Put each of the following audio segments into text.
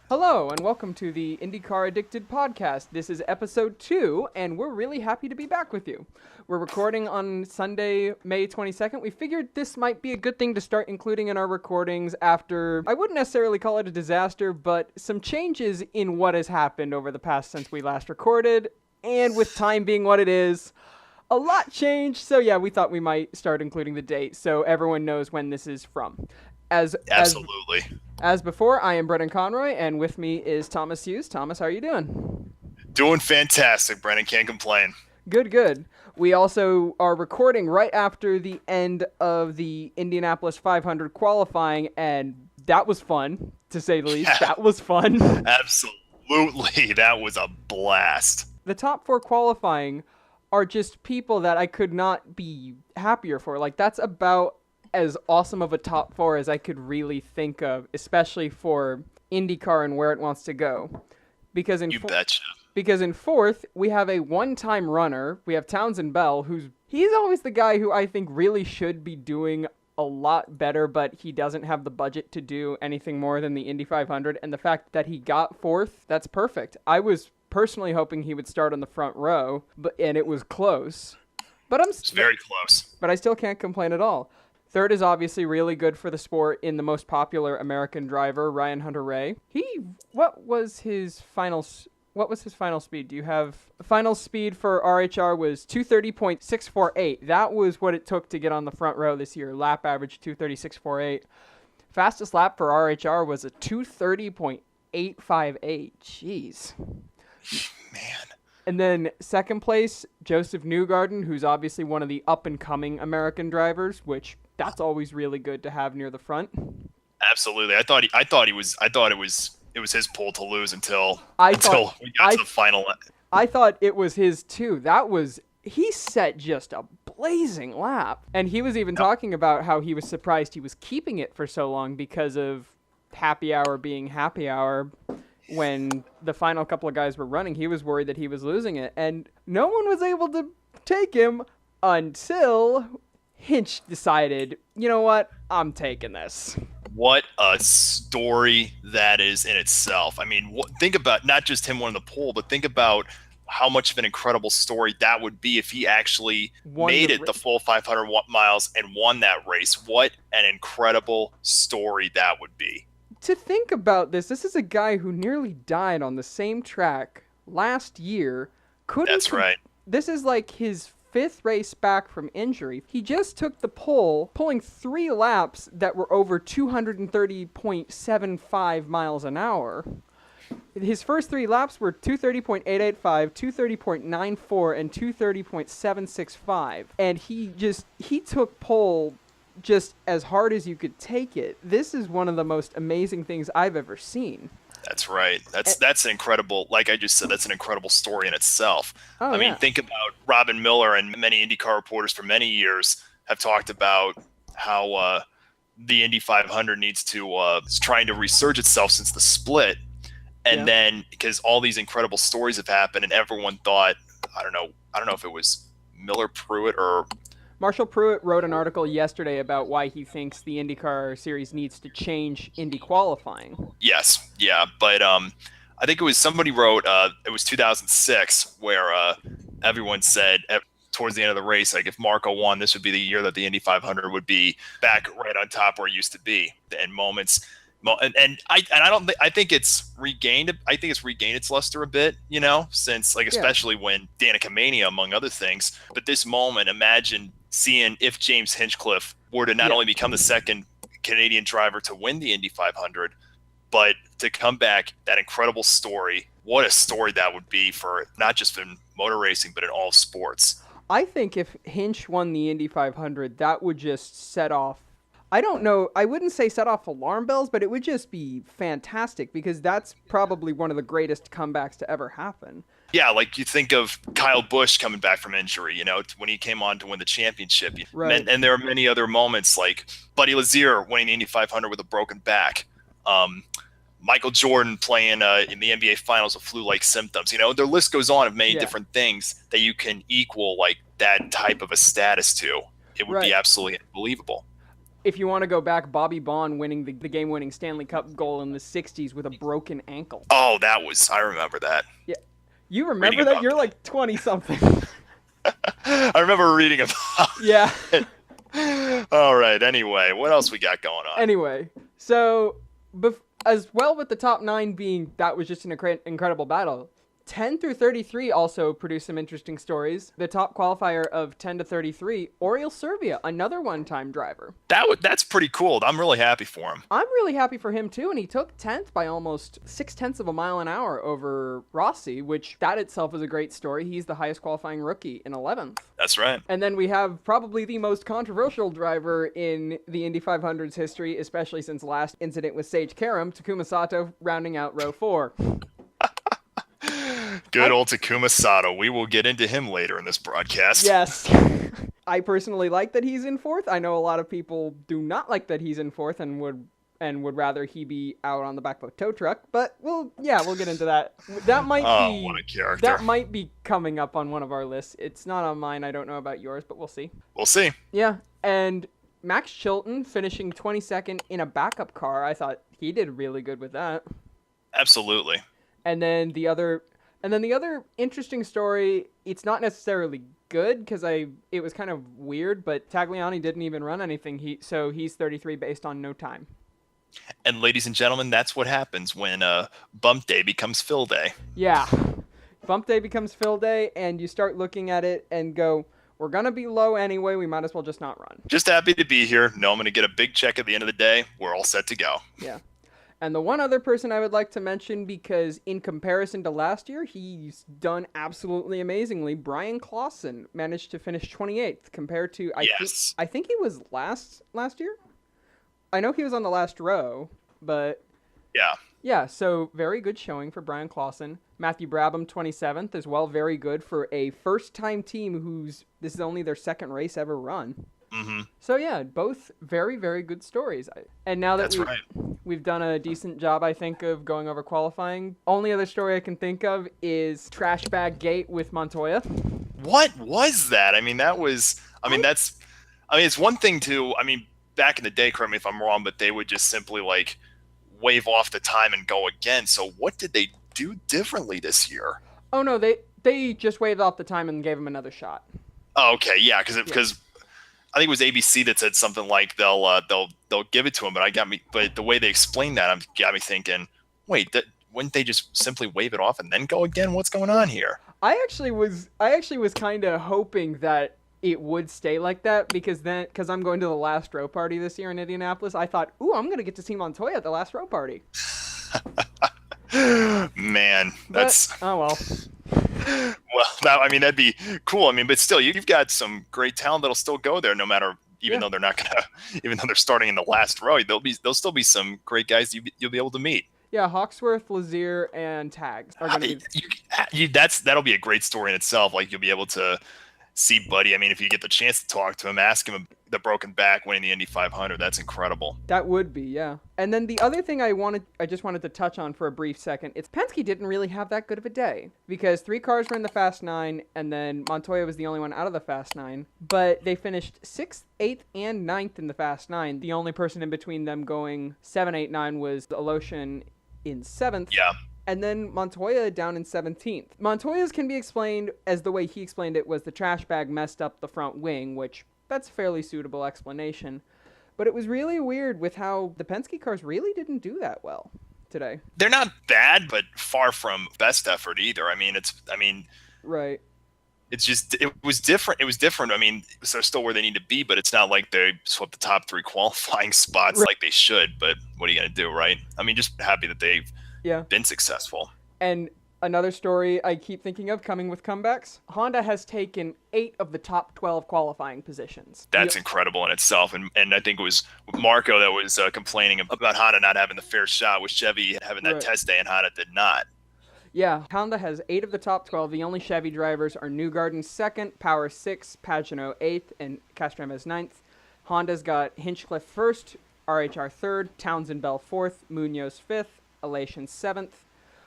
Hello, and welcome to the Indycar Addicted podcast. This is episode 2, and we're really happy to be back with you. We're recording on Sunday, May 22nd. We figured this might be a good thing to start including in our recordings after, I wouldn't necessarily call it a disaster, but some changes in what has happened over the past since we last recorded, and with time being what it is, a lot changed. So yeah, we thought we might start including the date so everyone knows when this is from. Absolutely. As before, I am Brendan Conroy, and with me is Thomas Hughes. Thomas, how are you doing? Doing fantastic, Brendan. Can't complain. Good, good. We also are recording right after the end of the Indianapolis 500 qualifying, and that was fun, to say the least. That was fun. Absolutely. That was a blast. The top 4 qualifying are just people that I could not be happier for. Like, that's about as awesome of a top 4 as I could really think of, especially for IndyCar and where it wants to go. Because in betcha. Because in 4th, we have a one-time runner. We have Townsend Bell, he's always the guy who I think really should be doing a lot better, but he doesn't have the budget to do anything more than the Indy 500. And the fact that he got 4th, that's perfect. I was personally hoping he would start on the front row, and it was close. It's very close. But I still can't complain at all. 3rd is obviously really good for the sport in the most popular American driver, Ryan Hunter-Reay. What was his final speed? Do you have final speed for RHR was 230.648. That was what it took to get on the front row this year. Lap average 236.48. Fastest lap for RHR was a 230.858. Jeez. Man. And then 2nd place, Joseph Newgarden, who's obviously one of the up-and-coming American drivers, which that's always really good to have near the front. Absolutely. I thought it was his pull to lose until we got to the final. I thought it was his too. He set just a blazing lap. And he was even talking about how he was surprised he was keeping it for so long because of happy hour being happy hour. When the final couple of guys were running, he was worried that he was losing it. And no one was able to take him until Hinch decided, you know what, I'm taking this. What a story that is in itself. I mean, think about not just him winning the pole, but think about how much of an incredible story that would be if he actually made it the full 500 miles and won that race. What an incredible story that would be. To think about this is a guy who nearly died on the same track last year. That's right. This is like his 5th race back from injury. He just took the pole, pulling 3 laps that were over 230.75 miles an hour. His first 3 laps were 230.885, 230.94, and 230.765. And he took pole just as hard as you could take it. This is one of the most amazing things I've ever seen. That's right. That's an incredible, like I just said, that's an incredible story in itself. I mean, think about Robin Miller, and many IndyCar reporters for many years have talked about how the Indy 500 needs to is trying to resurge itself since the split. And then because all these incredible stories have happened and everyone thought, I don't know if it was Miller Pruitt or Marshall Pruitt wrote an article yesterday about why he thinks the IndyCar series needs to change Indy qualifying. Yes, yeah, but I think it was somebody wrote, it was 2006, where everyone said towards the end of the race, like if Marco won, this would be the year that the Indy 500 would be back right on top where it used to be. And moments, and I think it's regained. I think it's regained its luster a bit, since especially when Danica Mania, among other things. But this moment, imagine seeing if James Hinchcliffe were to not only become the second Canadian driver to win the Indy 500, but to come back, that incredible story. What a story that would be for not just in motor racing, but in all sports. I think if Hinch won the Indy 500, that would just set off, I don't know, I wouldn't say set off alarm bells, but it would just be fantastic because that's probably one of the greatest comebacks to ever happen. Yeah, like you think of Kyle Busch coming back from injury, when he came on to win the championship. Right. And there are many other moments like Buddy Lazier winning the Indy 500 with a broken back. Michael Jordan playing in the NBA Finals with flu-like symptoms. The list goes on of many different things that you can equal like that type of a status to. It would be absolutely unbelievable. if you want to go back, Bobby Baughan winning the game-winning Stanley Cup goal in the 60s with a broken ankle. Oh, I remember that. Yeah. You remember that? You're like 20-something. I remember reading about Yeah. it. All right, anyway, what else we got going on? Anyway, so as well with the top 9 being that was just an incredible battle, 10 through 33 also produced some interesting stories. The top qualifier of 10 to 33, Oriol Serbia, another one-time driver. That's pretty cool. I'm really happy for him. I'm really happy for him too, and he took 10th by almost 0.6 of a mile an hour over Rossi, which that itself is a great story. He's the highest qualifying rookie in 11th. That's right. And then we have probably the most controversial driver in the Indy 500's history, especially since last incident with Sage Karam, Takuma Sato, rounding out row 4. Good old Takuma Sato. We will get into him later in this broadcast. Yes. I personally like that he's in 4th. I know a lot of people do not like that he's in 4th and would rather he be out on the back of a tow truck. But we'll get into that. That might be what a character. That might be coming up on one of our lists. It's not on mine. I don't know about yours, but we'll see. We'll see. Yeah, and Max Chilton finishing 22nd in a backup car. I thought he did really good with that. Absolutely. And then the other interesting story, it's not necessarily good because it was kind of weird, but Tagliani didn't even run anything. He's 33 based on no time. And ladies and gentlemen, that's what happens when bump day becomes fill day. Yeah. Bump day becomes fill day, and you start looking at it and go, we're going to be low anyway, we might as well just not run. Just happy to be here. No, I'm going to get a big check at the end of the day. We're all set to go. Yeah. And the one other person I would like to mention, because in comparison to last year, he's done absolutely amazingly. Brian Clausen managed to finish 28th compared to, I think he was last year? I know he was on the last row, but... Yeah. Yeah, so very good showing for Brian Clausen. Matthew Brabham, 27th as well. Very good for a first-time team this is only their second race ever run. Mm-hmm. So yeah, both very, very good stories. And now that we've done a decent job, I think, of going over qualifying, only other story I can think of is Trash Bag Gate with Montoya. What was that? It's one thing to, back in the day, correct me if I'm wrong, but they would just simply wave off the time and go again. So what did they do differently this year? Oh no, they just waved off the time and gave him another shot. Oh, okay, yeah, because I think it was ABC that said something like they'll give it to him, but the way they explained that got me thinking, wait, wouldn't they just simply wave it off and then go again? What's going on here? I actually was kind of hoping that it would stay like that because I'm going to the last row party this year in Indianapolis. I thought, ooh, I'm going to get to see Montoya at the last row party. Man, that's... Oh, well. Well, that'd be cool. But still, you've got some great talent that'll still go there, no matter, even though they're not gonna, even though they're starting in the last row, there'll still be some great guys you'll be able to meet. Yeah, Hawksworth, Lazier, and Tags are going to be. That'll be a great story in itself. You'll be able to see Buddy. If you get the chance to talk to him, ask him the broken back winning the Indy 500. That's incredible. That would be, yeah. And then the other thing I just wanted to touch on for a brief second, it's Penske didn't really have that good of a day because 3 cars were in the Fast 9 and then Montoya was the only one out of the Fast 9, but they finished 6th, 8th, and 9th in the Fast 9. The only person in between them going 7, 8, 9 was Aloshin in 7th. Yeah. And then Montoya down in 17th. Montoya's can be explained as the way he explained it was the trash bag messed up the front wing, which that's a fairly suitable explanation. But it was really weird with how the Penske cars really didn't do that well today. They're not bad, but far from best effort either. Right. It's just, it was different. They're still where they need to be, but it's not like they swept the top 3 qualifying spots like they should. But what are you going to do, right? Just happy that they've been successful. And another story I keep thinking of coming with comebacks, Honda has taken 8 of the top 12 qualifying positions. That's incredible in itself. And I think it was Marco that was complaining about Honda not having the fair shot with Chevy having that test day, and Honda did not. Yeah, Honda has 8 of the top 12. The only Chevy drivers are Newgarden 2nd, Power 6th, Pagenaud 8th, and Castrama's 9th. Honda's got Hinchcliffe 1st, RHR 3rd, Townsend Bell 4th, Munoz 5th, Elation 7th,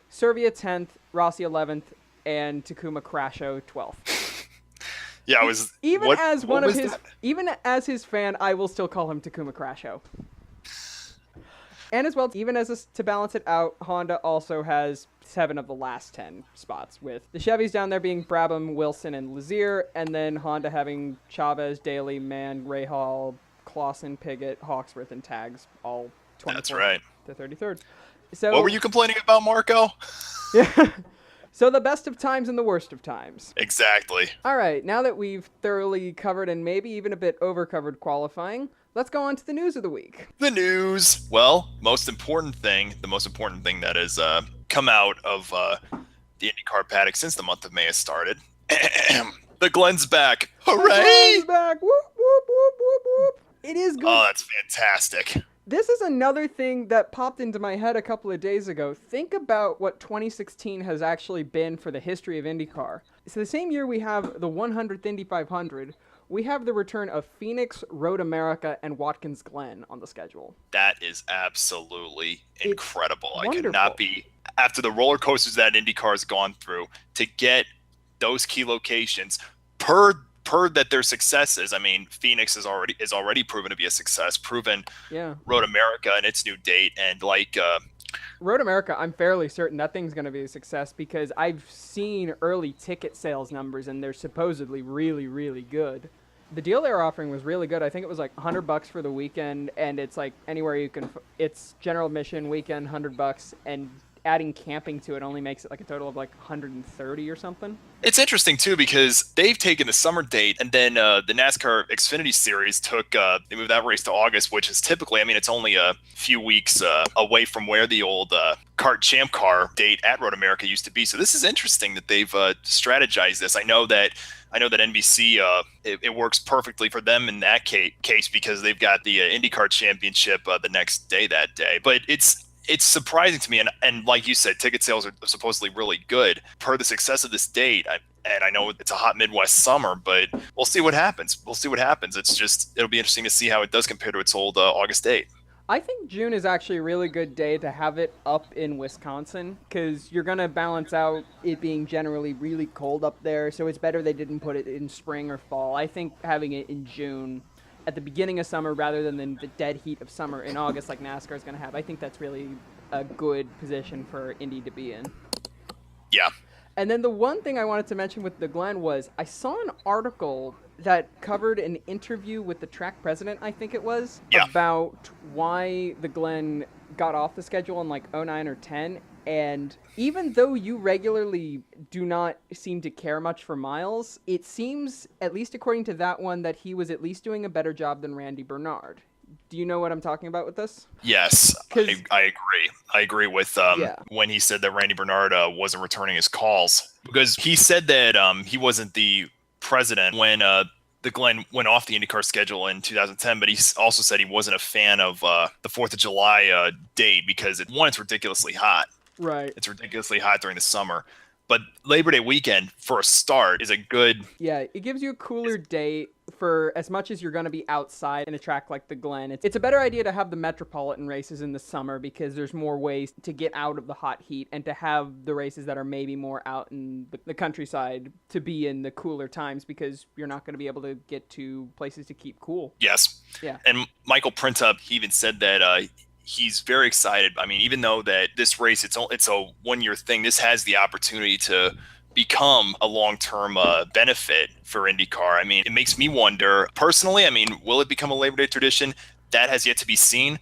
Servia 10th, Rossi 11th, and Takuma Crasho 12th. Yeah, it was Even what as what one of was his, that? even as his fan, I will still call him Takuma Crasho. And as well, even to balance it out, Honda also has 7 of the last 10 spots, with the Chevys down there being Brabham, Wilson, and Lazier, and then Honda having Chavez, Daly, Mann, Rahal, Clausen, Piggott, Hawksworth, and Tags, all That's 24th right. to 33rd. What were So, you complaining about, Marco? yeah. So the best of times and the worst of times. Exactly. All right, now that we've thoroughly covered and maybe even a bit overcovered qualifying, let's go on to the news of the week. The news. Well, the most important thing that has come out of the IndyCar paddock since the month of May has started. The Glenn's back. Hooray! Glenn's back. Whoop, whoop, whoop, whoop, whoop. It is good. Oh, that's fantastic. This is another thing that popped into my head a couple of days ago. Think about what 2016 has actually been for the history of IndyCar. So the same year we have the 100th Indy 500, we have the return of Phoenix, Road America, and Watkins Glen on the schedule. That is absolutely incredible. I could wonderful. not be, after the roller coasters that IndyCar has gone through, to get those key locations per that their successes. I mean, Phoenix is already proven to be a success, proven Road America and its new date, and Road America, I'm fairly certain that thing's going to be a success because I've seen early ticket sales numbers and they're supposedly really, really good. The deal they were offering was really good. I think it was like $100 for the weekend, and it's like anywhere you can. It's general admission weekend, $100, and adding camping to it only makes it like a total of like 130 or something. It's interesting too because they've taken the summer date, and then the NASCAR Xfinity Series they moved that race to August, which is typically, I mean, it's only a few weeks away from where the old kart champ car date at Road America used to be. So this is interesting that they've strategized this. I know that NBC it works perfectly for them in that case because they've got the IndyCar Championship the next day that day, but it's surprising to me, and like you said, ticket sales are supposedly really good per the success of this date. And I know it's a hot Midwest summer, but we'll see what happens. It'll be interesting to see how it does compare to its old August date. I think June is actually a really good day to have it up in Wisconsin because you're going to balance out it being generally really cold up there. So it's better they didn't put it in spring or fall. I think having it in June at the beginning of summer rather than the dead heat of summer in August like NASCAR is going to have, I think that's really a good position for Indy to be in. Yeah. And then the one thing I wanted to mention with the Glen was I saw an article that covered an interview with the track president, I think it was, about why the Glen got off the schedule in like 09 or 10. And even though you regularly do not seem to care much for Miles, it seems, at least according to that one, that he was at least doing a better job than Randy Bernard. Do you know what I'm talking about with this? Yes, I agree. I agree with when he said that Randy Bernard wasn't returning his calls, because he said that he wasn't the president when the Glen went off the IndyCar schedule in 2010, but he also said he wasn't a fan of the 4th of July date because it's ridiculously hot. Right. It's ridiculously hot during the summer. But Labor Day weekend, for a start, is a good... Yeah, it gives you a cooler date for as much as you're going to be outside in a track like the Glen. It's a better idea to have the Metropolitan races in the summer because there's more ways to get out of the hot heat and to have the races that are maybe more out in the countryside to be in the cooler times because you're not going to be able to get to places to keep cool. Yes. Yeah. And Michael Printup, he even said that... he's very excited. I mean, even though that this race, it's a one-year thing, this has the opportunity to become a long-term benefit for IndyCar. I mean, it makes me wonder, personally, I mean, will it become a Labor Day tradition? That has yet to be seen.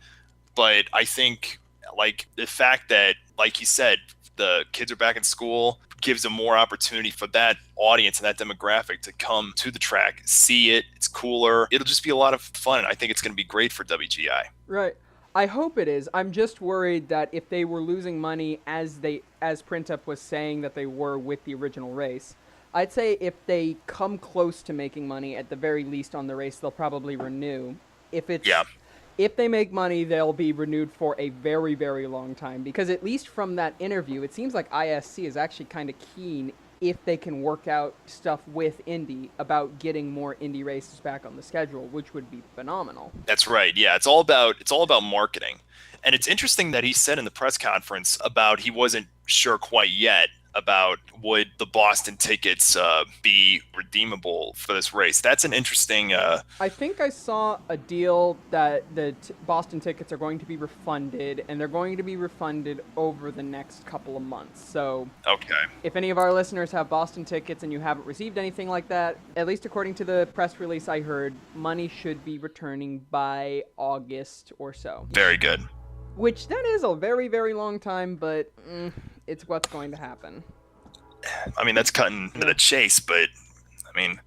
But I think, like, the fact that, like you said, the kids are back in school gives them more opportunity for that audience and that demographic to come to the track, see it. It's cooler. It'll just be a lot of fun. I think it's going to be great for WGI. Right. I hope it is. I'm just worried that if they were losing money as Printup was saying that they were with the original race, I'd say if they come close to making money, at the very least on the race, they'll probably renew. If they make money, they'll be renewed for a very, very long time. Because at least from that interview, it seems like ISC is actually kind of keen if they can work out stuff with Indy about getting more Indy races back on the schedule, which would be phenomenal. That's right. Yeah, it's all about marketing. And it's interesting that he said in the press conference about he wasn't sure quite yet about would the Boston tickets be redeemable for this race. That's an interesting. I think I saw a deal that the Boston tickets are going to be refunded, and they're going to be refunded over the next couple of months. So Okay. if any of our listeners have Boston tickets and you haven't received anything like that, at least according to the press release I heard, money should be returning by August or so. Very good. Which that is a very, very long time, but it's what's going to happen. I mean, that's cutting into the chase, but I mean,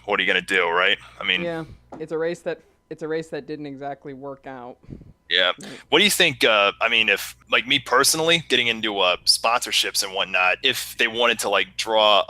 what are you gonna do, right? I mean, yeah, it's a race that didn't exactly work out. Yeah. What do you think? I mean, if like me personally, getting into sponsorships and whatnot, if they wanted to like draw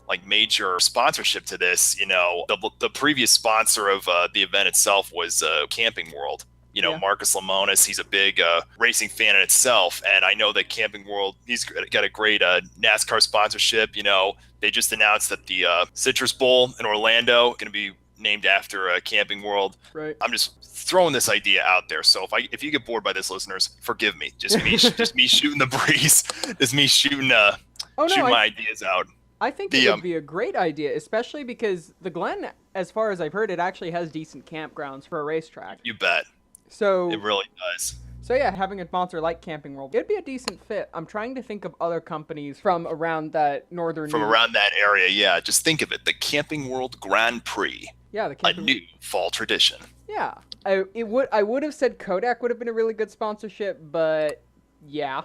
like major sponsorship to this, the previous sponsor of the event itself was Camping World. Yeah. Marcus Lemonis, he's a big racing fan in itself. And I know that Camping World, he's got a great NASCAR sponsorship. They just announced that the Citrus Bowl in Orlando going to be named after Camping World. Right. I'm just throwing this idea out there. So if you get bored by this, listeners, forgive me. Just me shooting the breeze. Just me shooting my ideas out. I think it would be a great idea, especially because the Glen, as far as I've heard, it actually has decent campgrounds for a racetrack. You bet. So it really does. So yeah, having a sponsor like Camping World, it'd be a decent fit. I'm trying to think of other companies from around that around that area. Yeah, just think of it, the Camping World Grand Prix. Yeah, a new fall tradition. Yeah, I would have said Kodak would have been a really good sponsorship, but yeah.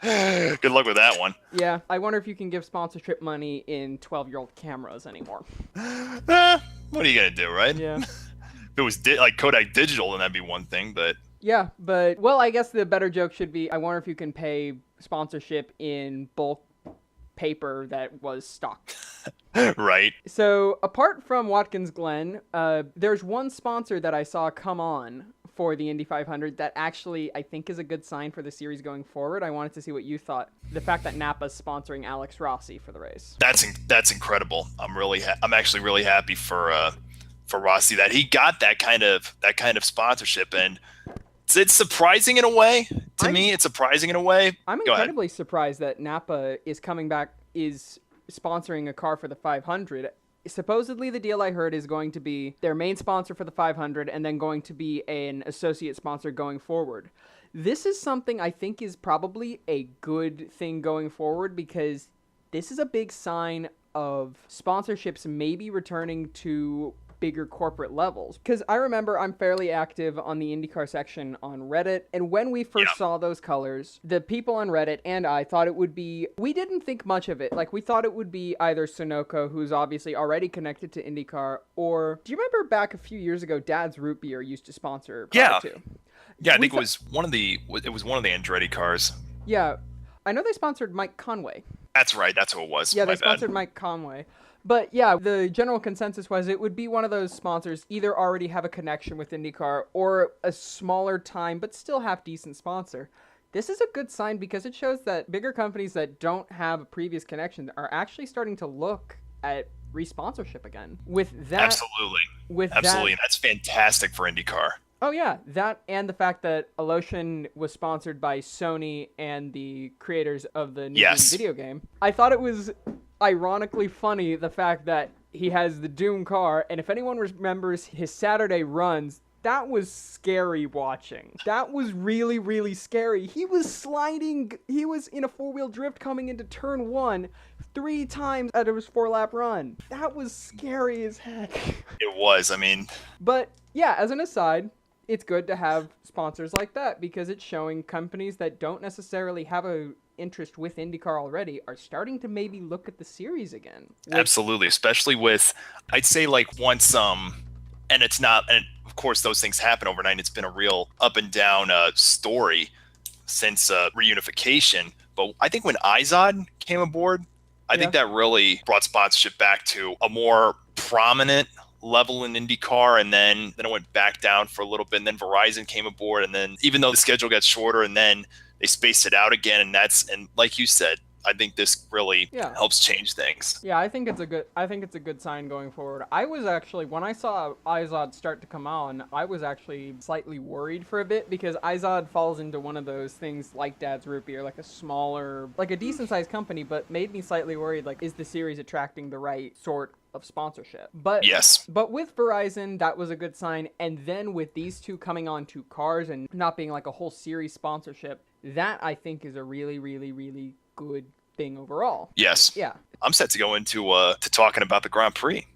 Good luck with that one. Yeah, I wonder if you can give sponsorship money in 12-year-old cameras anymore. What are you gonna do, right? Yeah. If it was like Kodak Digital, then that'd be one thing, but... Yeah, but, well, I guess the better joke should be, I wonder if you can pay sponsorship in bulk paper that was stock. Right. So, apart from Watkins Glen, there's one sponsor that I saw come on for the Indy 500 that actually I think is a good sign for the series going forward. I wanted to see what you thought. The fact that Napa's sponsoring Alex Rossi for the race. That's incredible. I'm actually really happy for Rossi that he got that kind of sponsorship, and it's surprising in a way. To me, it's surprising in a way. I'm incredibly surprised that Napa is sponsoring a car for the 500. Supposedly the deal I heard is going to be their main sponsor for the 500 and then going to be an associate sponsor going forward. This is something I think is probably a good thing going forward because this is a big sign of sponsorships maybe returning to bigger corporate levels. Because I remember I'm fairly active on the IndyCar section on Reddit, and when we first saw those colors, the people on Reddit and I thought it would be, we didn't think much of it. Like, we thought it would be either Sunoco, who's obviously already connected to IndyCar, or, do you remember back a few years ago, Dad's Root Beer used to sponsor Power 2? Yeah, I think it was one of the Andretti cars. Yeah, I know they sponsored Mike Conway. That's right, that's who it was. Yeah, they sponsored Mike Conway. But yeah, the general consensus was it would be one of those sponsors either already have a connection with IndyCar or a smaller time but still half decent sponsor. This is a good sign because it shows that bigger companies that don't have a previous connection are actually starting to look at re-sponsorship again. With that, Absolutely. That's fantastic for IndyCar. Oh yeah, that and the fact that Aloshin was sponsored by Sony and the creators of the new video game. I thought it was ironically funny the fact that he has the Doom car, and if anyone remembers his Saturday runs, that was scary watching. That was really, really scary. He was sliding, he was in a four-wheel drift coming into turn 1 3 times out of his 4-lap run. That was scary as heck. It was, I mean... But yeah, as an aside, it's good to have sponsors like that because it's showing companies that don't necessarily have a interest with IndyCar already are starting to maybe look at the series again. Absolutely, especially with, I'd say like once and it's not, and of course those things happen overnight. It's been a real up and down story since reunification. But I think when Izod came aboard, I think that really brought sponsorship back to a more prominent level in IndyCar, and then it went back down for a little bit, and then Verizon came aboard, and then even though the schedule got shorter, and then they spaced it out again, and like you said, I think this really Yeah. helps change things. Yeah, I think it's a good sign going forward. I was actually when I saw Izod start to come on, I was actually slightly worried for a bit because Izod falls into one of those things like Dad's Root Beer, like a smaller, like a decent sized company, but made me slightly worried like is the series attracting the right sort of sponsorship? But Yes. but with Verizon, that was a good sign, and then with these two coming on to cars and not being like a whole series sponsorship, that I think is a really really really good thing overall. Yes. Yeah. I'm set to go into to talking about the Grand Prix.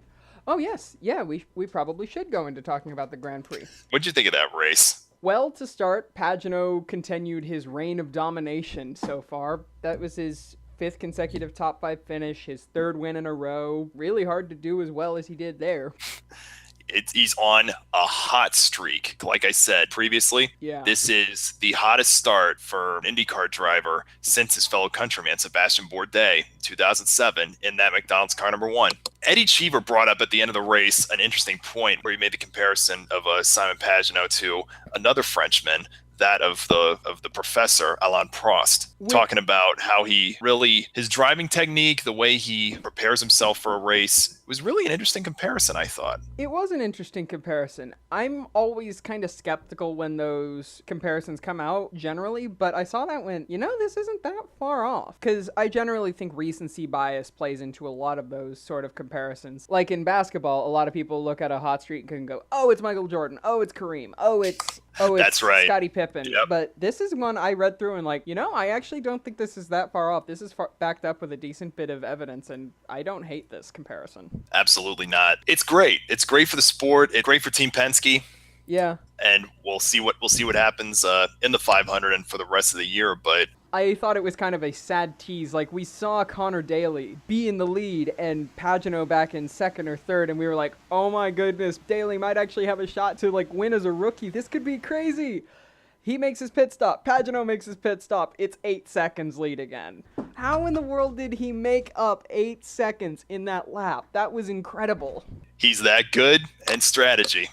Oh yes, yeah, we probably should go into talking about the Grand Prix. What'd you think of that race? Well, to start, Pagano continued his reign of domination so far. That was his fifth consecutive top five finish, his third win in a row. Really hard to do as well as he did there. He's on a hot streak. Like I said previously, Yeah. this is the hottest start for an IndyCar driver since his fellow countryman, Sebastian Bourdais, 2007, in that McDonald's car number one. Eddie Cheever brought up at the end of the race an interesting point where he made the comparison of Simon Pagenaud to another Frenchman, that of the professor Alain Prost, talking about how his driving technique, the way he prepares himself for a race, was really an interesting comparison, I thought. It was an interesting comparison. I'm always kind of skeptical when those comparisons come out generally, but I saw that went, this isn't that far off. Because I generally think recency bias plays into a lot of those sort of comparisons. Like in basketball, a lot of people look at a hot streak and go, oh, it's Michael Jordan. Oh, it's Kareem. Oh, it's That's right. Scottie Pippen. Yep. But this is one I read through and like, I actually don't think this is that far off. This is backed up with a decent bit of evidence, and I don't hate this comparison. Absolutely not. It's great. It's great for the sport. It's great for Team Penske. Yeah. And we'll see what happens in the 500 and for the rest of the year. But I thought it was kind of a sad tease. Like, we saw Connor Daly be in the lead and Pagano back in second or third, and we were like, oh my goodness, Daly might actually have a shot to, like, win as a rookie. This could be crazy. He makes his pit stop. Pagano makes his pit stop. It's 8 seconds lead again. How in the world did he make up 8 seconds in that lap? That was incredible. He's that good and strategy.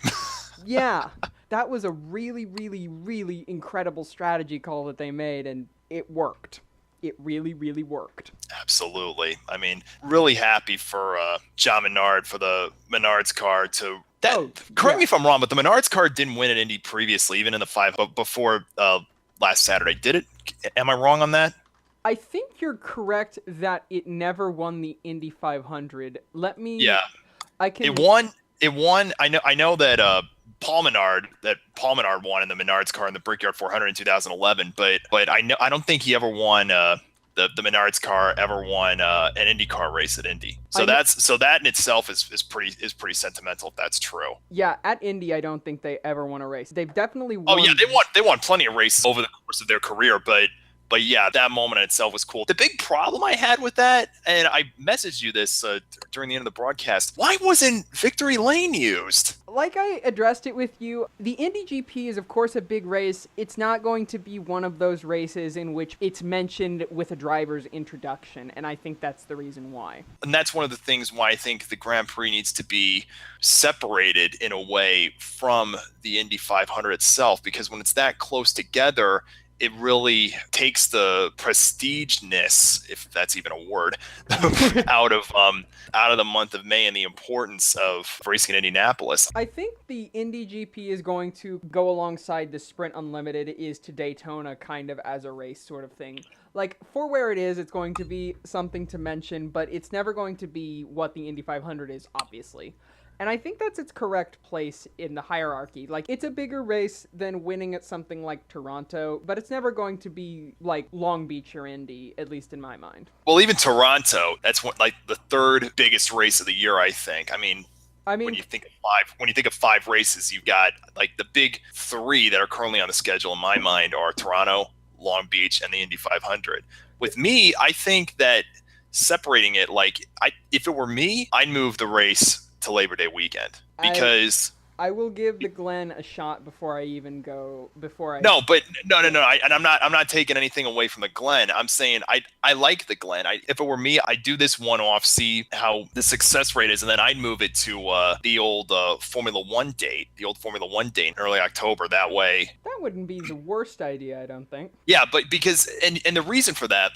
Yeah, that was a really, really, really incredible strategy call that they made, and it worked. It really, really worked. Absolutely. I mean, really happy for John Menard, for the Menard's car to... Correct me if I'm wrong, but the Menard's car didn't win at Indy previously, even in the 5 before last Saturday. Did it? Am I wrong on that? I think you're correct that it never won the Indy 500. Let me... Yeah. It won. I know that Paul Menard won in the Menard's car in the Brickyard 400 in 2011, but I don't think he ever won the Menard's car ever won an IndyCar race at Indy. So that in itself is pretty sentimental if that's true. Yeah, at Indy I don't think they ever won a race. They've definitely won. Oh yeah, they won plenty of races over the course of their career, but yeah, that moment in itself was cool. The big problem I had with that, and I messaged you this during the end of the broadcast, why wasn't Victory Lane used? Like I addressed it with you, the Indy GP is of course a big race. It's not going to be one of those races in which it's mentioned with a driver's introduction, and I think that's the reason why. And that's one of the things why I think the Grand Prix needs to be separated in a way from the Indy 500 itself, because when it's that close together, it really takes the prestigeness, if that's even a word, out of the month of May and the importance of racing in Indianapolis. I think the Indy GP is going to go alongside the Sprint Unlimited is to Daytona kind of as a race sort of thing. Like, for where it is, it's going to be something to mention, but it's never going to be what the Indy 500 is, obviously. And I think that's its correct place in the hierarchy. Like, it's a bigger race than winning at something like Toronto, but it's never going to be like Long Beach or Indy, at least in my mind. Well, even Toronto, that's the third biggest race of the year, I think. I mean, when you think of 5 races, you've got like the big 3 that are currently on the schedule in my mind are Toronto, Long Beach, and the Indy 500. With me, I think that separating it, if it were me, I'd move the race to Labor Day weekend, because I will give the Glen a shot before I even go. Before I. No, but no. And I'm not taking anything away from the Glen. I'm saying I like the Glen. If it were me, I'd do this one off, see how the success rate is, and then I'd move it to the old Formula One date, in early October. That way, That wouldn't be the worst idea, I don't think. yeah. But because and the reason for that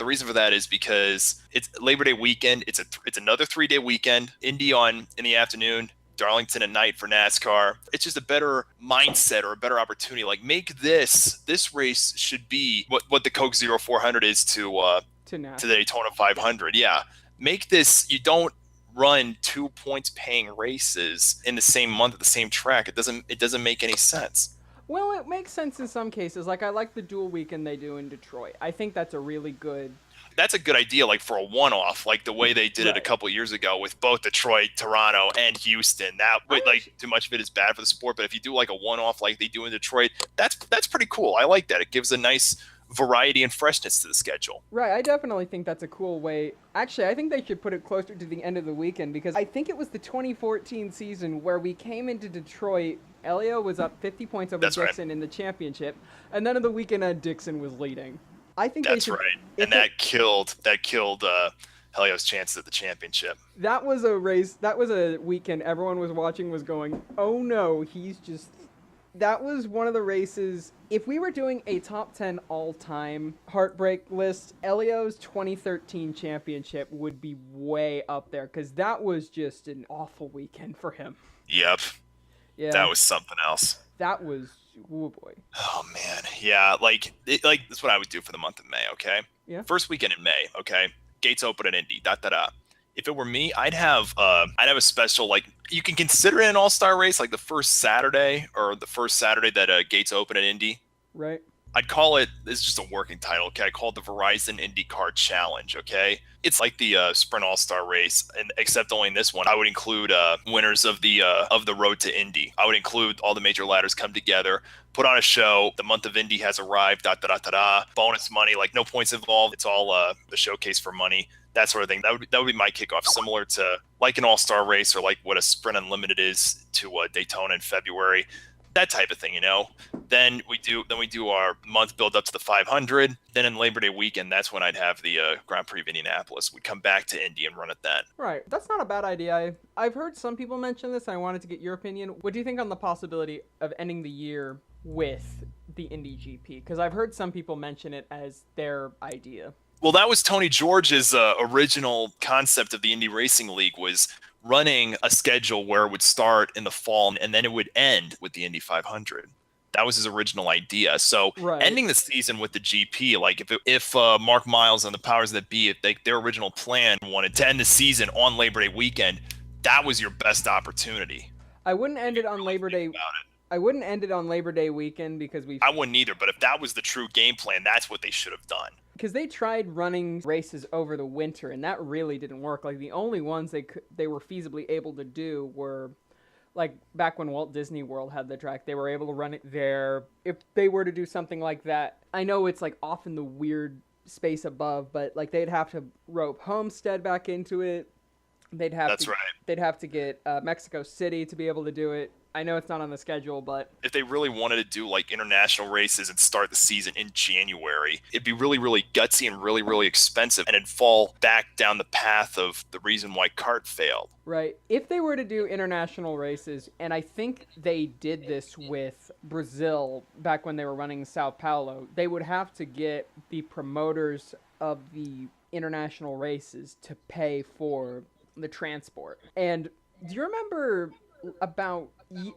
is because it's Labor Day weekend. It's another 3-day weekend. Indy in the afternoon. Darlington at night for NASCAR. It's just a better mindset or a better opportunity. Like make this race should be what the Coke 0400 is to the Daytona 500. Yeah, make this. You don't run 2 points paying races in the same month at the same track. It doesn't make any sense. Well, it makes sense in some cases. Like, I like the dual weekend they do in Detroit. I think that's a really good. That's a good idea, like for a one-off, like the way they did it a couple of years ago with both Detroit, Toronto, and Houston. That like too much of it is bad for the sport, but if you do like a one-off like they do in Detroit, that's pretty cool. I like that. It gives a nice variety and freshness to the schedule. Right, I definitely think that's a cool way. Actually, I think they should put it closer to the end of the weekend because I think it was the 2014 season where we came into Detroit. Elio was up 50 points over Dixon in the championship, and then in the weekend, Dixon was leading. I think that's right, and that killed Helio's chances at the championship. That was a race. That was a weekend. Everyone was watching, was going, "Oh no, he's just." That was one of the races. If we were doing a top 10 all-time heartbreak list, Elio's 2013 championship would be way up there because that was just an awful weekend for him. Yep. Yeah. That was something else. That was. Oh boy. Oh man, yeah. Like that's what I would do for the month of May. Okay. Yeah. First weekend in May. Okay. Gates open at Indy. If it were me, I'd have a special, like you can consider it an all-star race, like the first Saturday that gates open at Indy. Right. I'd call it. This is just a working title. Okay. I call it the Verizon Indycar Challenge. Okay. It's like the Sprint All-Star race, and except only in this one, I would include winners of the Road to Indy. I would include all the major ladders come together, put on a show. The month of Indy has arrived. Bonus money, like no points involved. It's all a showcase for money, that sort of thing. That would be my kickoff, similar to like an All-Star race or like what a Sprint Unlimited is to Daytona in February. That type of thing, Then we do our month build up to the 500. Then in Labor Day weekend, that's when I'd have the Grand Prix of Indianapolis. We'd come back to Indy and run it then. Right. That's not a bad idea. I've heard some people mention this, and I wanted to get your opinion. What do you think on the possibility of ending the year with the Indy GP? Because I've heard some people mention it as their idea. Well, that was Tony George's original concept of the Indy Racing League, was running a schedule where it would start in the fall and then it would end with the Indy 500. That was his original idea. So ending the season with the GP, like if Mark Miles and the powers that be, if their original plan wanted to end the season on Labor Day weekend, that was your best opportunity. I wouldn't end it on Labor Day. I wouldn't end it on Labor Day weekend because I wouldn't either. But if that was the true game plan, that's what they should have done. Because they tried running races over the winter, and that really didn't work. Like, the only ones they were feasibly able to do were, like, back when Walt Disney World had the track, they were able to run it there. If they were to do something like that, I know it's, like, off in the weird space above, but, like, they'd have to rope Homestead back into it. They'd have to get Mexico City to be able to do it. I know it's not on the schedule, but if they really wanted to do like international races and start the season in January, it'd be really, really gutsy and really, really expensive, and it'd fall back down the path of the reason why CART failed. Right. If they were to do international races, and I think they did this with Brazil back when they were running Sao Paulo, they would have to get the promoters of the international races to pay for the transport. And do you remember about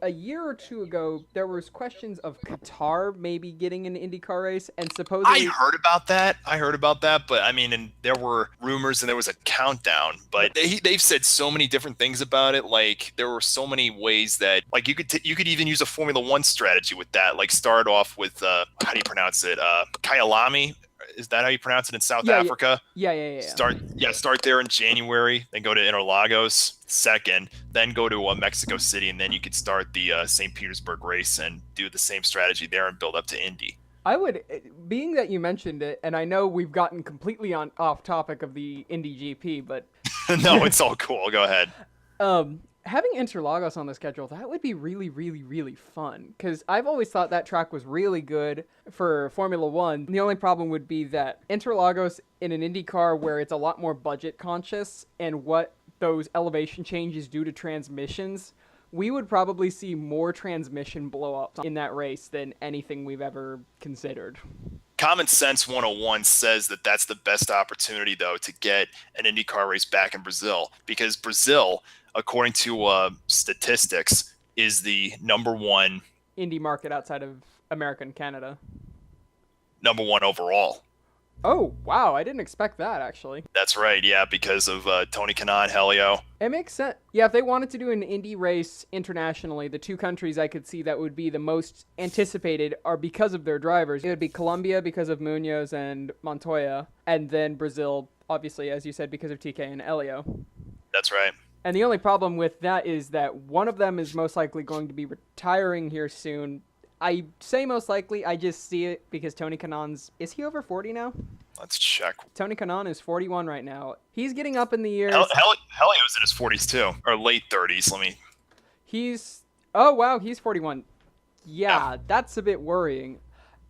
a year or two ago, there was questions of Qatar maybe getting an IndyCar race, and supposedly I heard about that, but I mean, and there were rumors and there was a countdown, but they've said so many different things about it. Like, there were so many ways that, like, you could even use a Formula One strategy with that. Like, start off with how do you pronounce it? Kyalami. Is that how you pronounce it in South Africa? Yeah. Start there in January, then go to Interlagos second, then go to Mexico City, and then you could start the St. Petersburg race and do the same strategy there and build up to Indy. I would, being that you mentioned it, and I know we've gotten completely off topic of the Indy GP, but no, it's all cool. Go ahead. Having Interlagos on the schedule, that would be really, really, really fun. Because I've always thought that track was really good for Formula One. The only problem would be that Interlagos in an IndyCar where it's a lot more budget conscious and what those elevation changes do to transmissions, we would probably see more transmission blow-ups in that race than anything we've ever considered. Common Sense 101 says that that's the best opportunity, though, to get an IndyCar race back in Brazil, because Brazil, according to statistics, is the number one Indy market outside of America and Canada. Number one overall. Oh, wow. I didn't expect that, actually. That's right, yeah, because of Tony Kanaan, Helio. It makes sense. Yeah, if they wanted to do an Indy race internationally, the two countries I could see that would be the most anticipated are because of their drivers. It would be Colombia because of Munoz and Montoya, and then Brazil, obviously, as you said, because of TK and Helio. That's right. And the only problem with that is that one of them is most likely going to be retiring here soon. I say most likely, I just see it because Tony Kanaan's... Is he over 40 now? Let's check. Tony Kanaan is 41 right now. He's getting up in the years. Helio's in his 40s too, or late 30s. He's... Oh, wow, he's 41. Yeah, that's a bit worrying.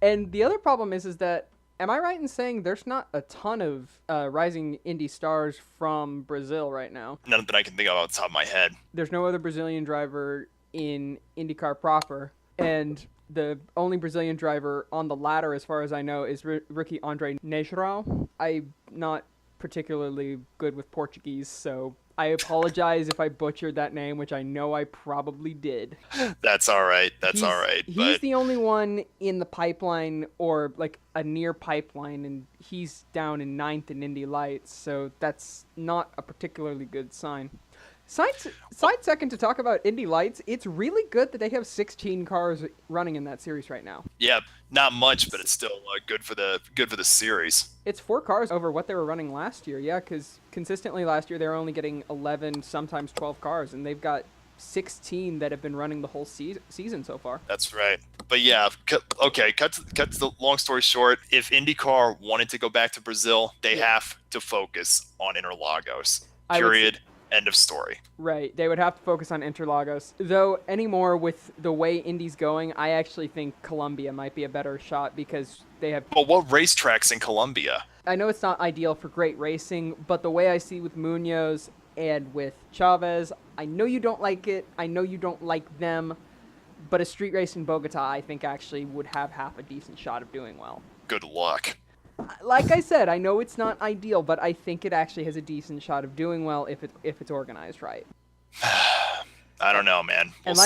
And the other problem is that, am I right in saying there's not a ton of rising Indy stars from Brazil right now? None that I can think of off the top of my head. There's no other Brazilian driver in IndyCar proper. And the only Brazilian driver on the ladder, as far as I know, is rookie Andre Negrão. I'm not particularly good with Portuguese, so I apologize if I butchered that name, which I know I probably did. That's all right. He's the only one in the pipeline, or like a near pipeline, and he's down in 9th in Indy Lights, so that's not a particularly good sign. Side second to talk about Indy Lights, it's really good that they have 16 cars running in that series right now. Yeah, not much, but it's still good for the series. It's 4 cars over what they were running last year, yeah, because consistently last year they were only getting 11, sometimes 12 cars, and they've got 16 that have been running the whole season so far. That's right. But yeah, okay, cut to the long story short, if IndyCar wanted to go back to Brazil, they have to focus on Interlagos. Period. End of story. Right. They would have to focus on Interlagos. Though anymore with the way Indy's going, I actually think Colombia might be a better shot because they have... But what racetracks in Colombia? I know it's not ideal for great racing, but the way I see with Munoz and with Chavez, I know you don't like it. I know you don't like them. But a street race in Bogota, I think, actually would have half a decent shot of doing well. Good luck. Like I said, I know it's not ideal, but I think it actually has a decent shot of doing well if it's organized right. I don't know, man. We'll see.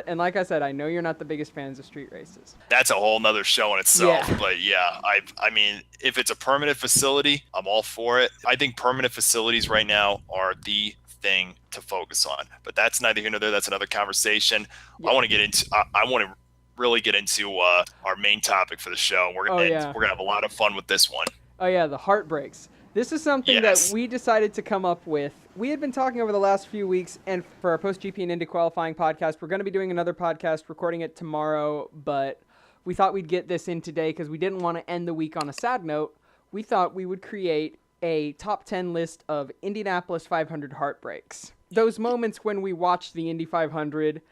Like I said, I know you're not the biggest fans of street races. That's a whole nother show in itself. Yeah. But yeah, I mean, if it's a permanent facility, I'm all for it. I think permanent facilities right now are the thing to focus on. But that's neither here nor there. That's another conversation. Yeah. I want to really get into our main topic for the show. We're gonna have a lot of fun with this one. Oh yeah, the heartbreaks. This is something that we decided to come up with. We had been talking over the last few weeks, and for our post-GP and Indy qualifying podcast, we're going to be doing another podcast, recording it tomorrow, but we thought we'd get this in today because we didn't want to end the week on a sad note. We thought we would create a top 10 list of Indianapolis 500 heartbreaks. Those moments when we watched the Indy 500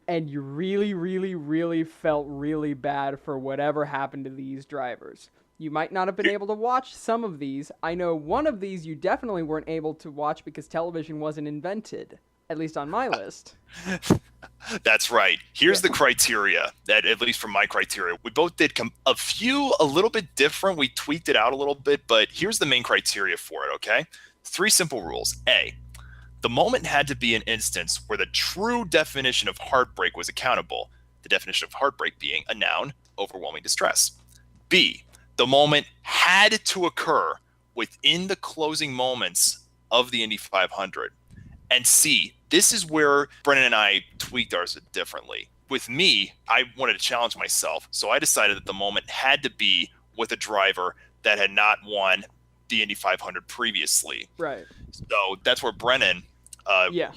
and you really, really, really felt really bad for whatever happened to these drivers. You might not have been able to watch some of these. I know one of these you definitely weren't able to watch because television wasn't invented, at least on my list. That's right. Here's the criteria, that at least from my criteria. We both did a little bit different. We tweaked it out a little bit, but here's the main criteria for it, okay? 3 simple rules. A, the moment had to be an instance where the true definition of heartbreak was accountable, the definition of heartbreak being a noun, overwhelming distress. B, the moment had to occur within the closing moments of the Indy 500. And C, this is where Brennan and I tweaked ours differently. With me, I wanted to challenge myself, so I decided that the moment had to be with a driver that had not won the Indy 500 previously. Right. So that's where Brennan...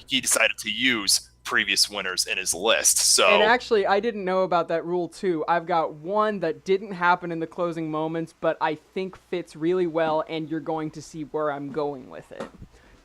he decided to use previous winners in his list. So, and actually, I didn't know about that rule too. I've got one that didn't happen in the closing moments, but I think fits really well, and you're going to see where I'm going with it.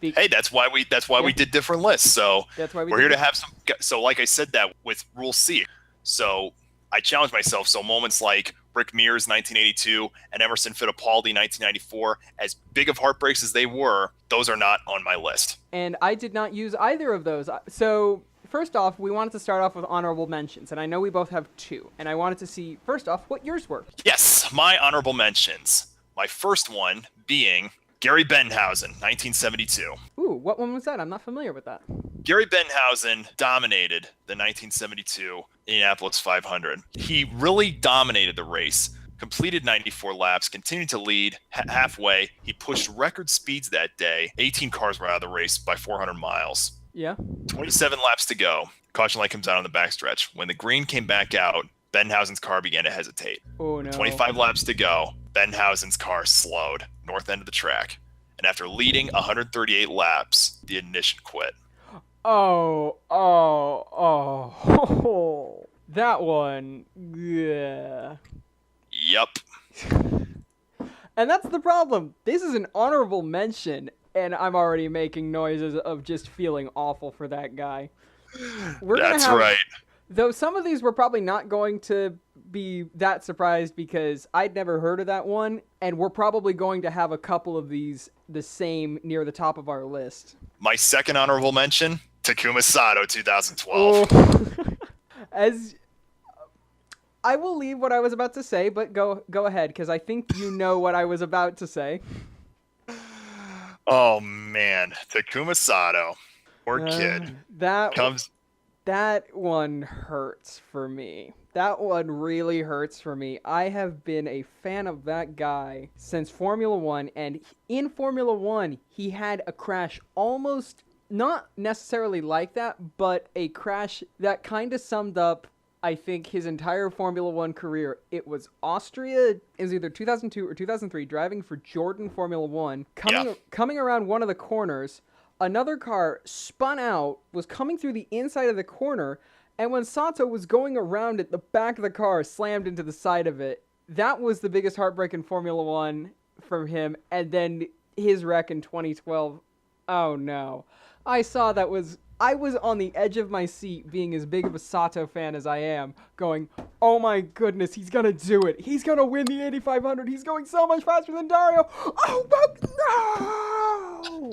Hey, that's why we did different lists. So That's why we're here to have some. So like I said that with Rule C. So I challenged myself. So moments like Rick Mears 1982 and Emerson Fittipaldi 1994, as big of heartbreaks as they were, those are not on my list. And I did not use either of those. So first off, we wanted to start off with honorable mentions, and I know we both have two. And I wanted to see, first off, what yours were. Yes, my honorable mentions. My first one being Gary Benhausen, 1972. Ooh, what one was that? I'm not familiar with that. Gary Benhausen dominated the 1972 Indianapolis 500. He really dominated the race, completed 94 laps, continued to lead halfway. He pushed record speeds that day. 18 cars were out of the race by 400 miles. Yeah. 27 laps to go. Caution light comes out on the backstretch. When the green came back out, Benhausen's car began to hesitate. Oh, no. 25 laps to go. Benhausen's car slowed, north end of the track. And after leading 138 laps, the ignition quit. Oh. That one. Yeah. Yep. And that's the problem. This is an honorable mention, and I'm already making noises of just feeling awful for that guy. That's right. Though some of these we're probably not going to be that surprised because I'd never heard of that one, and we're probably going to have a couple of these the same near the top of our list. My second honorable mention, Takuma Sato, 2012. Oh. As I will leave what I was about to say, but go ahead, because I think you know what I was about to say. Oh, man. Takuma Sato. Poor kid. That one hurts for me. That one really hurts for me. I have been a fan of that guy since Formula One, and in Formula One, he had a crash almost, not necessarily like that, but a crash that kind of summed up, I think, his entire Formula One career. It was Austria, it was either 2002 or 2003, driving for Jordan Formula One, coming around one of the corners. Another car spun out, was coming through the inside of the corner, and when Sato was going around it, the back of the car slammed into the side of it. That was the biggest heartbreak in Formula One from him, and then his wreck in 2012. Oh no. I was on the edge of my seat, being as big of a Sato fan as I am, going, oh my goodness, he's gonna do it. He's gonna win the 8500. He's going so much faster than Dario. Oh, but no!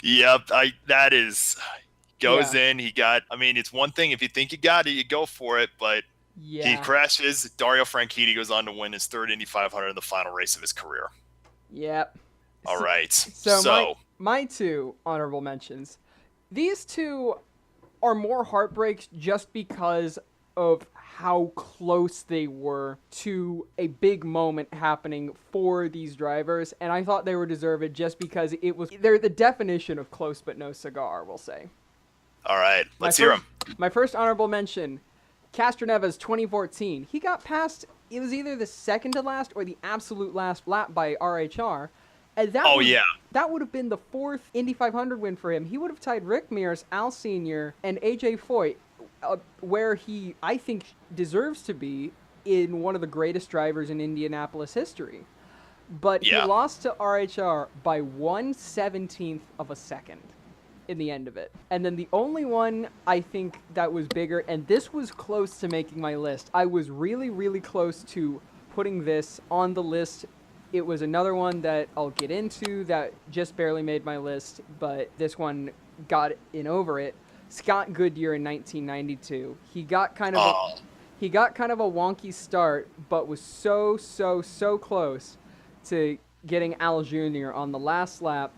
Yep, goes in. It's one thing if you think you got it, you go for it, but he crashes. Dario Franchitti goes on to win his third Indy 500 in the final race of his career. Yep. All right. So my two honorable mentions. These two are more heartbreaks just because of how close they were to a big moment happening for these drivers, and I thought they were deserved just because they're the definition of close but no cigar, we'll say. All right, let's hear them. My first honorable mention, Castroneves 2014. He got past, it was either the second to last or the absolute last lap by RHR. And that would have been the fourth Indy 500 win for him. He would have tied Rick Mears, Al Sr., and AJ Foyt, where he, I think, deserves to be in one of the greatest drivers in Indianapolis history. But he lost to RHR by 1/17th of a second in the end of it. And then the only one I think that was bigger, and this was close to making my list. I was really, really close to putting this on the list. It was another one that I'll get into that just barely made my list, but this one got in over it. Scott Goodyear in 1992. He got kind of a wonky start, but was so close to getting Al Jr. on the last lap,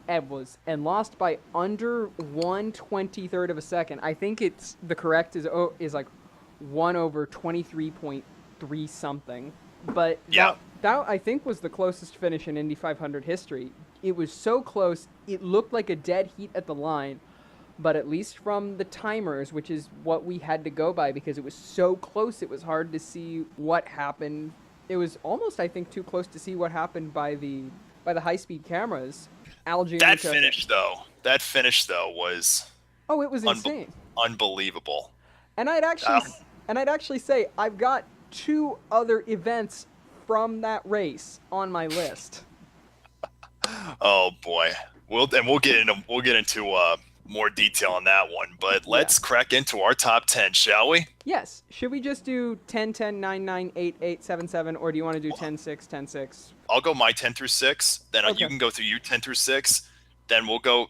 and lost by under 1/23rd of a second. I think it's the correct is like 1/23.3 something. But that I think was the closest finish in Indy 500 history. It was so close, it looked like a dead heat at the line, but at least from the timers, which is what we had to go by because it was so close, it was hard to see what happened. It was almost, I think, too close to see what happened by the high-speed cameras. Al Jr. That finish though was it was insane, unbelievable. And I'd actually say I've got two other events from that race on my list. Oh boy. We'll get into more detail on that one. But let's crack into our top 10, shall we? Yes. Should we just do 10, 10, 9, 9, 8, 8, 7, 7, or do you want to do 10, 6, 10, 6? I'll go my 10 through 6. Then you can go through your 10 through 6. Then we'll go.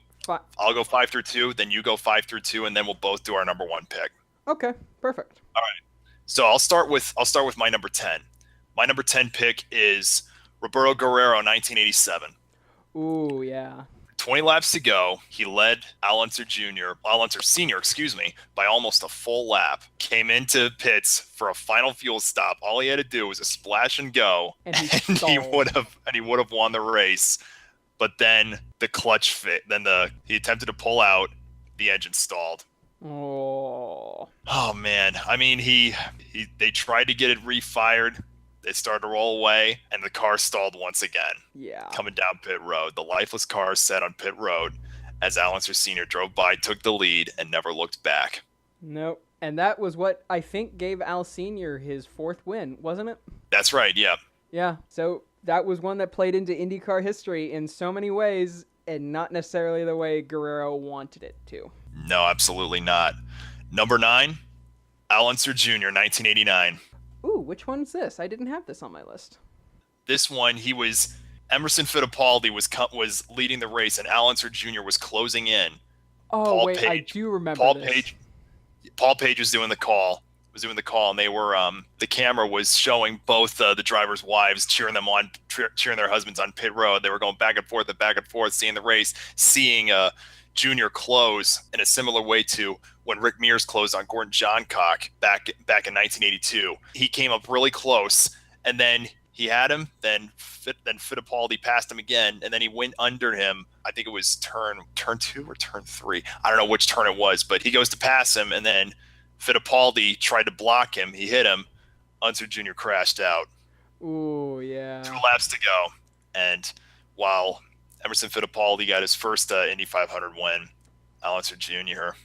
I'll go 5 through 2. Then you go 5 through 2, and then we'll both do our number 1 pick. Okay. Perfect. All right. So I'll start with my number 10. My number 10 pick is Roberto Guerrero, 1987. Ooh, yeah. 20 laps to go. He led Al Unser Sr., by almost a full lap. Came into pits for a final fuel stop. All he had to do was a splash and go, and he would have won the race. But then the clutch fit. Then he attempted to pull out. The engine stalled. Oh man. I mean, they tried to get it refired. They started to roll away, and the car stalled once again. Yeah. Coming down pit road. The lifeless car sat on pit road as Al Unser Sr. drove by, took the lead, and never looked back. Nope. And that was what I think gave Al Sr. his 4th win, wasn't it? That's right, yeah. Yeah. So that was one that played into IndyCar history in so many ways, and not necessarily the way Guerrero wanted it to. No, absolutely not. Number 9, Al Unser Jr., 1989. Ooh, which one's this? I didn't have this on my list. This one, Emerson Fittipaldi was leading the race, and Al Unser Jr. was closing in. Oh, I do remember this. Paul Page was doing the call, and they were the camera was showing both the drivers' wives cheering their husbands on pit road. They were going back and forth, seeing the race, seeing Junior close in a similar way to when Rick Mears closed on Gordon Johncock back in 1982. He came up really close, and then he had him. Then Fittipaldi passed him again, and then he went under him. I think it was turn 2 or turn 3. I don't know which turn it was, but he goes to pass him, and then Fittipaldi tried to block him. He hit him. Unser Jr. crashed out. Ooh, yeah. 2 laps to go, and while Emerson Fittipaldi got his first Indy 500 win, Al Unser Jr.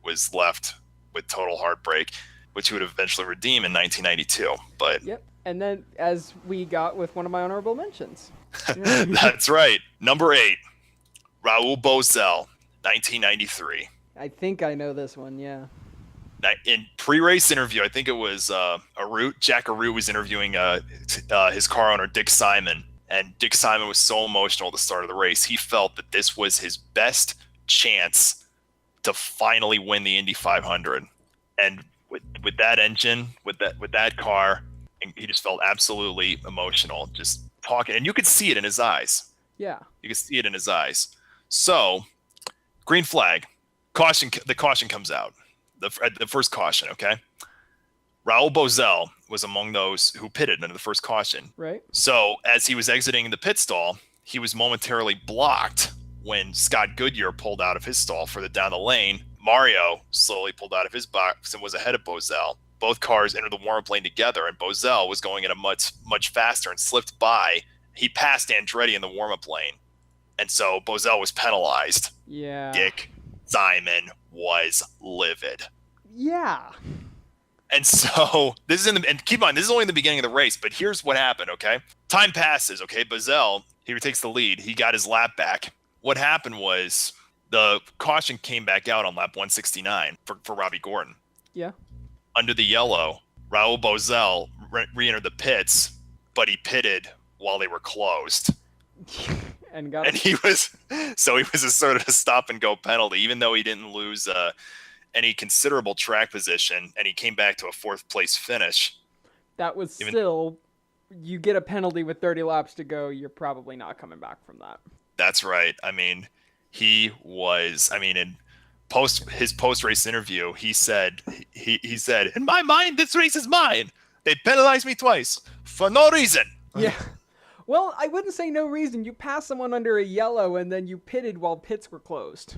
was left with total heartbreak, which he would eventually redeem in 1992. But yep, and then as we got with one of my honorable mentions. That's right. Number 8, Raul Boesel, 1993. I think I know this one, yeah. In pre-race interview, I think it was Jack Arute was interviewing his car owner, Dick Simon. And Dick Simon was so emotional at the start of the race. He felt that this was his best chance to finally win the Indy 500. And with that engine, with that car, he just felt absolutely emotional, just talking. And you could see it in his eyes. Yeah. You could see it in his eyes. So, green flag. Caution. The caution comes out. The first caution, okay? Raul Boesel was among those who pitted under the first caution. Right. So as he was exiting the pit stall, he was momentarily blocked when Scott Goodyear pulled out of his stall further down the lane. Mario slowly pulled out of his box and was ahead of Boesel. Both cars entered the warm-up lane together, and Boesel was going at a much faster and slipped by. He passed Andretti in the warm-up lane, and so Boesel was penalized. Yeah. Dick Simon was livid. Yeah. And so this is and keep in mind, this is only in the beginning of the race, but here's what happened, okay? Time passes, okay? Boesel, he takes the lead. He got his lap back. What happened was the caution came back out on lap 169 for Robbie Gordon. Yeah. Under the yellow, Raul Boesel re-entered the pits, but he pitted while they were closed. He was a sort of a stop and go penalty, even though he didn't lose any considerable track position, and he came back to a 4th place finish. That was still, you get a penalty with 30 laps to go, you're probably not coming back from that. That's right. I mean, in his post-race interview, he said, in my mind, this race is mine. They penalized me twice for no reason. Yeah. Well, I wouldn't say no reason. You passed someone under a yellow, and then you pitted while pits were closed.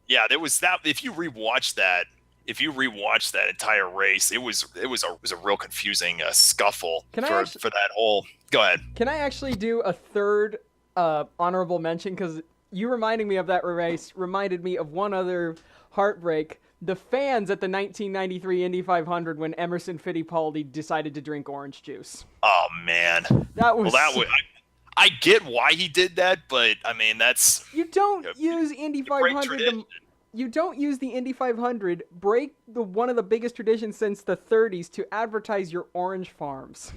Yeah, there was that. If you rewatch that entire race, it was a real confusing scuffle for that whole. Go ahead. Can I actually do a third honorable mention? Because you reminding me of that race reminded me of one other heartbreak. The fans at the 1993 Indy 500 when Emerson Fittipaldi decided to drink orange juice. Oh man, that was. I get why he did that, but I mean that's You don't use Indy 500 to, you don't use the Indy 500, break one of the biggest traditions since the 30s to advertise your orange farms.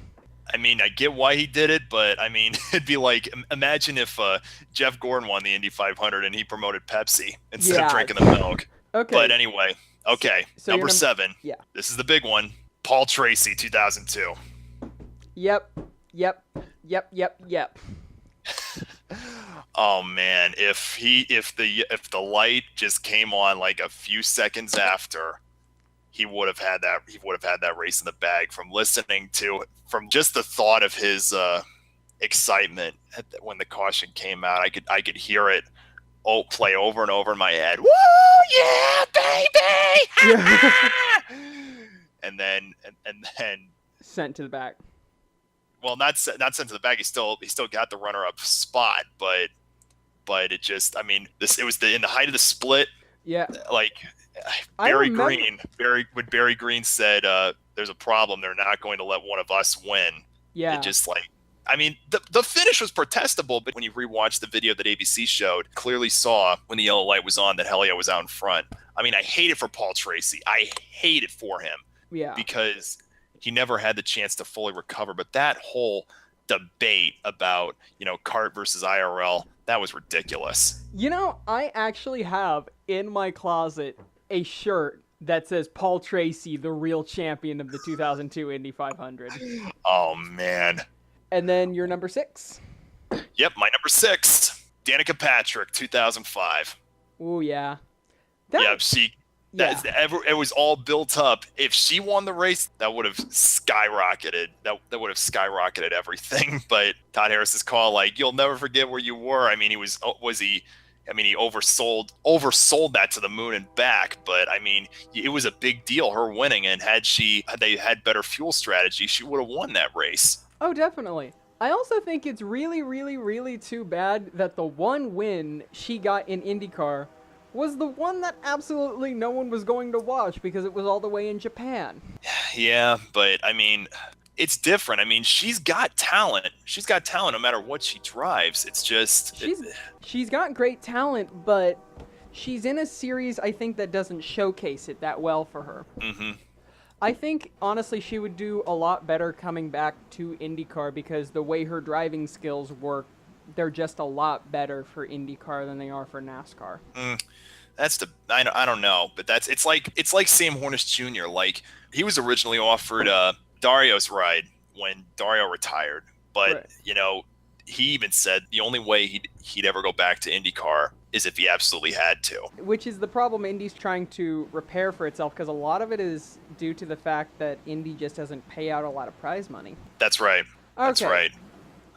I mean, I get why he did it, but I mean, it'd be like, imagine if Jeff Gordon won the Indy 500 and he promoted Pepsi instead of drinking the milk. Okay. But anyway, okay, so number 7. Yeah. This is the big one. Paul Tracy, 2002. Yep. Oh man, if the light just came on like a few seconds after, he would have had that race in the bag. From just the thought of his excitement when the caution came out, I could hear it play over and over in my head. Woo, yeah, baby! Yeah. and then sent to the back. Well, not sent to the back. He still got the runner-up spot, but it just, I mean, it was in the height of the split. Yeah. Like Barry Green said, there's a problem. They're not going to let one of us win. Yeah. It just like, I mean, the finish was protestable, but when you rewatch the video that ABC showed, clearly saw when the yellow light was on that Helio was out in front. I mean, I hate it for Paul Tracy. I hate it for him. Yeah. Because he never had the chance to fully recover. But that whole debate about, kart versus IRL, that was ridiculous. I actually have in my closet a shirt that says Paul Tracy, the real champion of the 2002 Indy 500. Oh, man. And then your number 6. Yep, my number 6, Danica Patrick, 2005. Oh, yeah. It was all built up. If she won the race, that would have skyrocketed. That would have skyrocketed everything. But Todd Harris's call, like, you'll never forget where you were. I mean, he oversold that to the moon and back. But I mean, it was a big deal, her winning. And had they had better fuel strategy, she would have won that race. Oh, definitely. I also think it's really, really, really too bad that the one win she got in IndyCar was the one that absolutely no one was going to watch because it was all the way in Japan. Yeah, but I mean, it's different. I mean, she's got talent. She's got talent no matter what she drives. It's just... She's got great talent, but she's in a series, I think, that doesn't showcase it that well for her. Mm-hmm. I think, honestly, she would do a lot better coming back to IndyCar because the way her driving skills work, they're just a lot better for IndyCar than they are for NASCAR. I don't know, but it's like Sam Hornish Jr. Like, he was originally offered Dario's ride when Dario retired, but right. He even said the only way he'd ever go back to IndyCar is if he absolutely had to. Which is the problem Indy's trying to repair for itself, because a lot of it is due to the fact that Indy just doesn't pay out a lot of prize money. That's right. Okay. That's right.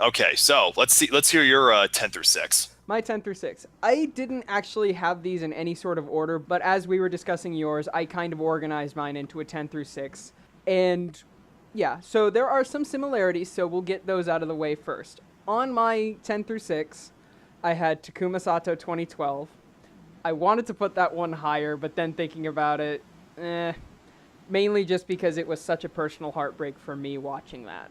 Okay, so let's hear your 10 through 6. My 10 through 6. I didn't actually have these in any sort of order, but as we were discussing yours, I kind of organized mine into a 10 through 6. And yeah, so there are some similarities, so we'll get those out of the way first. On my 10 through 6, I had Takuma Sato 2012. I wanted to put that one higher, but then thinking about it, mainly just because it was such a personal heartbreak for me watching that.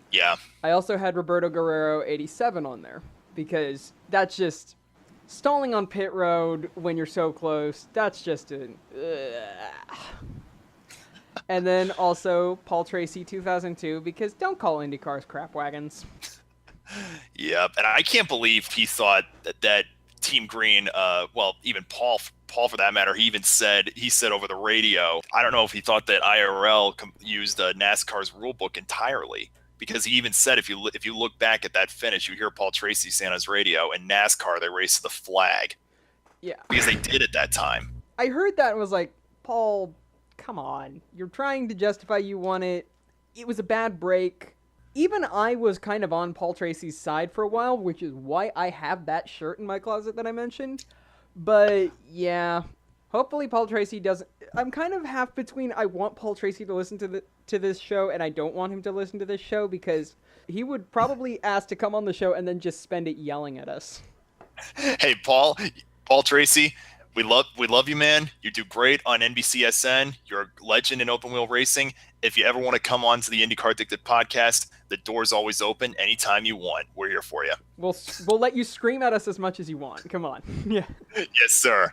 Yeah. I also had Roberto Guerrero 87 on there, because that's just stalling on pit road when you're so close. That's just And then also Paul Tracy 2002, because don't call IndyCars crap wagons. Yep, and I can't believe he thought that Team Green, even Paul for that matter, he said over the radio, I don't know if he thought that IRL used NASCAR's rule book entirely, because he even said if you look back at that finish, you hear Paul Tracy say on his radio, and NASCAR, they race to the flag. Yeah. Because they did at that time. I heard that and was like, Paul, come on. You're trying to justify you won it. It was a bad break. Even I was kind of on Paul Tracy's side for a while, which is why I have that shirt in my closet that I mentioned. But yeah, hopefully Paul Tracy doesn't... I'm kind of half between I want Paul Tracy to listen to this show and I don't want him to listen to this show, because he would probably ask to come on the show and then just spend it yelling at us. Hey, Paul Tracy, We love you, man. You do great on NBCSN. You're a legend in open wheel racing. If you ever want to come on to the IndyCar Addicted podcast, the door's always open. Anytime you want, we're here for you. We'll let you scream at us as much as you want. Come on. Yeah. Yes, sir.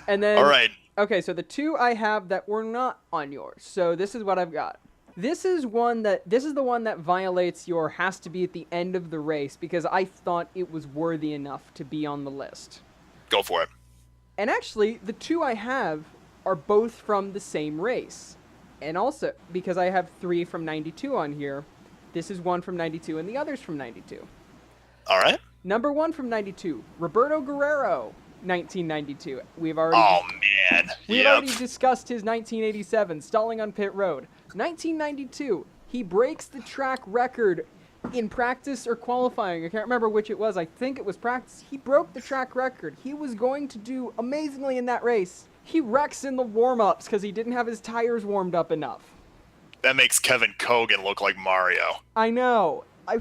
And then, all right. Okay, so the two I have that were not on yours. So this is what I've got. This is the one that violates your has to be at the end of the race because I thought it was worthy enough to be on the list. Go for it. And actually, the two I have are both from the same race. And also, because I have 3 from 92 on here, this is one from 92 and the other's from 92. All right. Number 1 from 92, Roberto Guerrero, 1992. We've already discussed his 1987, stalling on pit road. 1992, he breaks the track record in practice or qualifying. I can't remember which it was. I think it was practice. He broke the track record. He was going to do amazingly in that race. He wrecks in the warm-ups because he didn't have his tires warmed up enough. That makes Kevin Kogan look like Mario. I know. I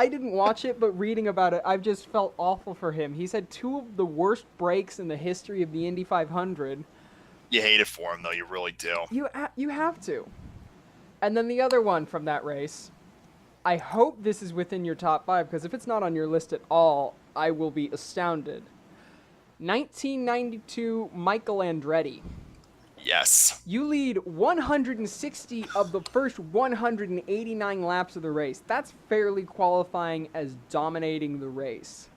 didn't watch it, but reading about it, I've just felt awful for him. He's had 2 of the worst breaks in the history of the Indy 500. You hate it for him, though. You really do. You have to. And then the other one from that race, I hope this is within your top 5, because if it's not on your list at all, I will be astounded. 1992 Michael Andretti. Yes. You lead 160 of the first 189 laps of the race. That's fairly qualifying as dominating the race.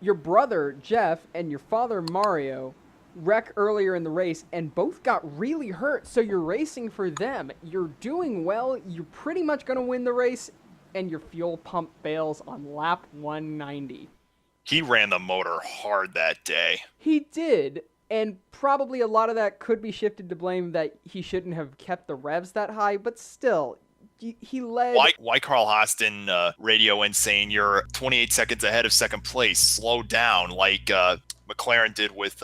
Your brother, Jeff, and your father, Mario, wreck earlier in the race and both got really hurt, so you're racing for them. You're doing well. You're pretty much going to win the race, and your fuel pump fails on lap 190. He ran the motor hard that day. He did. And probably a lot of that could be shifted to blame that he shouldn't have kept the revs that high, but still, he led... Why Carl Haaston radio in saying you're 28 seconds ahead of second place, slow down, like McLaren did with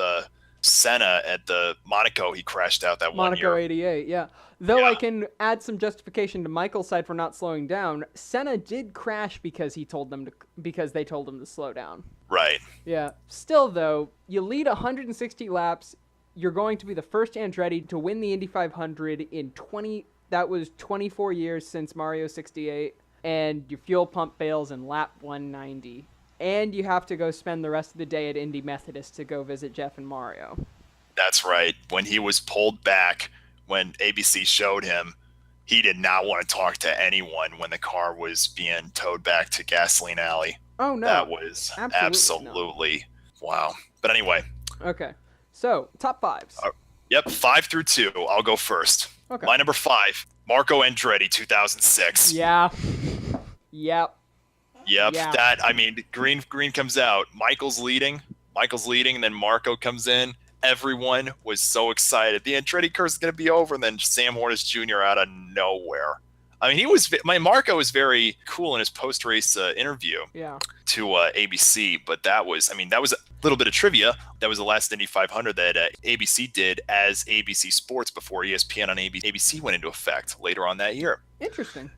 Senna at the Monaco. He crashed out that one year. Monaco 88, yeah. Though I can add some justification to Michael's side for not slowing down. Senna did crash because they told him to slow down. Right. Yeah. Still, though, you lead 160 laps. You're going to be the first Andretti to win the Indy 500 in 24 years since Mario 68. And your fuel pump fails in lap 190. And you have to go spend the rest of the day at Indy Methodist to go visit Jeff and Mario. That's right. When he was pulled back, when ABC showed him, he did not want to talk to anyone when the car was being towed back to Gasoline Alley. Oh, no. That was absolutely wow. But anyway. Okay. So, top 5s. Yep, 5 through 2. I'll go first. Okay. My number 5, Marco Andretti, 2006. Yeah. Yep. Yeah. That, I mean, green comes out. Michael's leading, and then Marco comes in. Everyone was so excited. The Andretti curse is going to be over, and then Sam Hornish Jr. out of nowhere. I mean, Marco was very cool in his post-race interview to ABC, but that was a little bit of trivia. That was the last Indy 500 that ABC did as ABC Sports before ESPN on ABC went into effect later on that year. Interesting.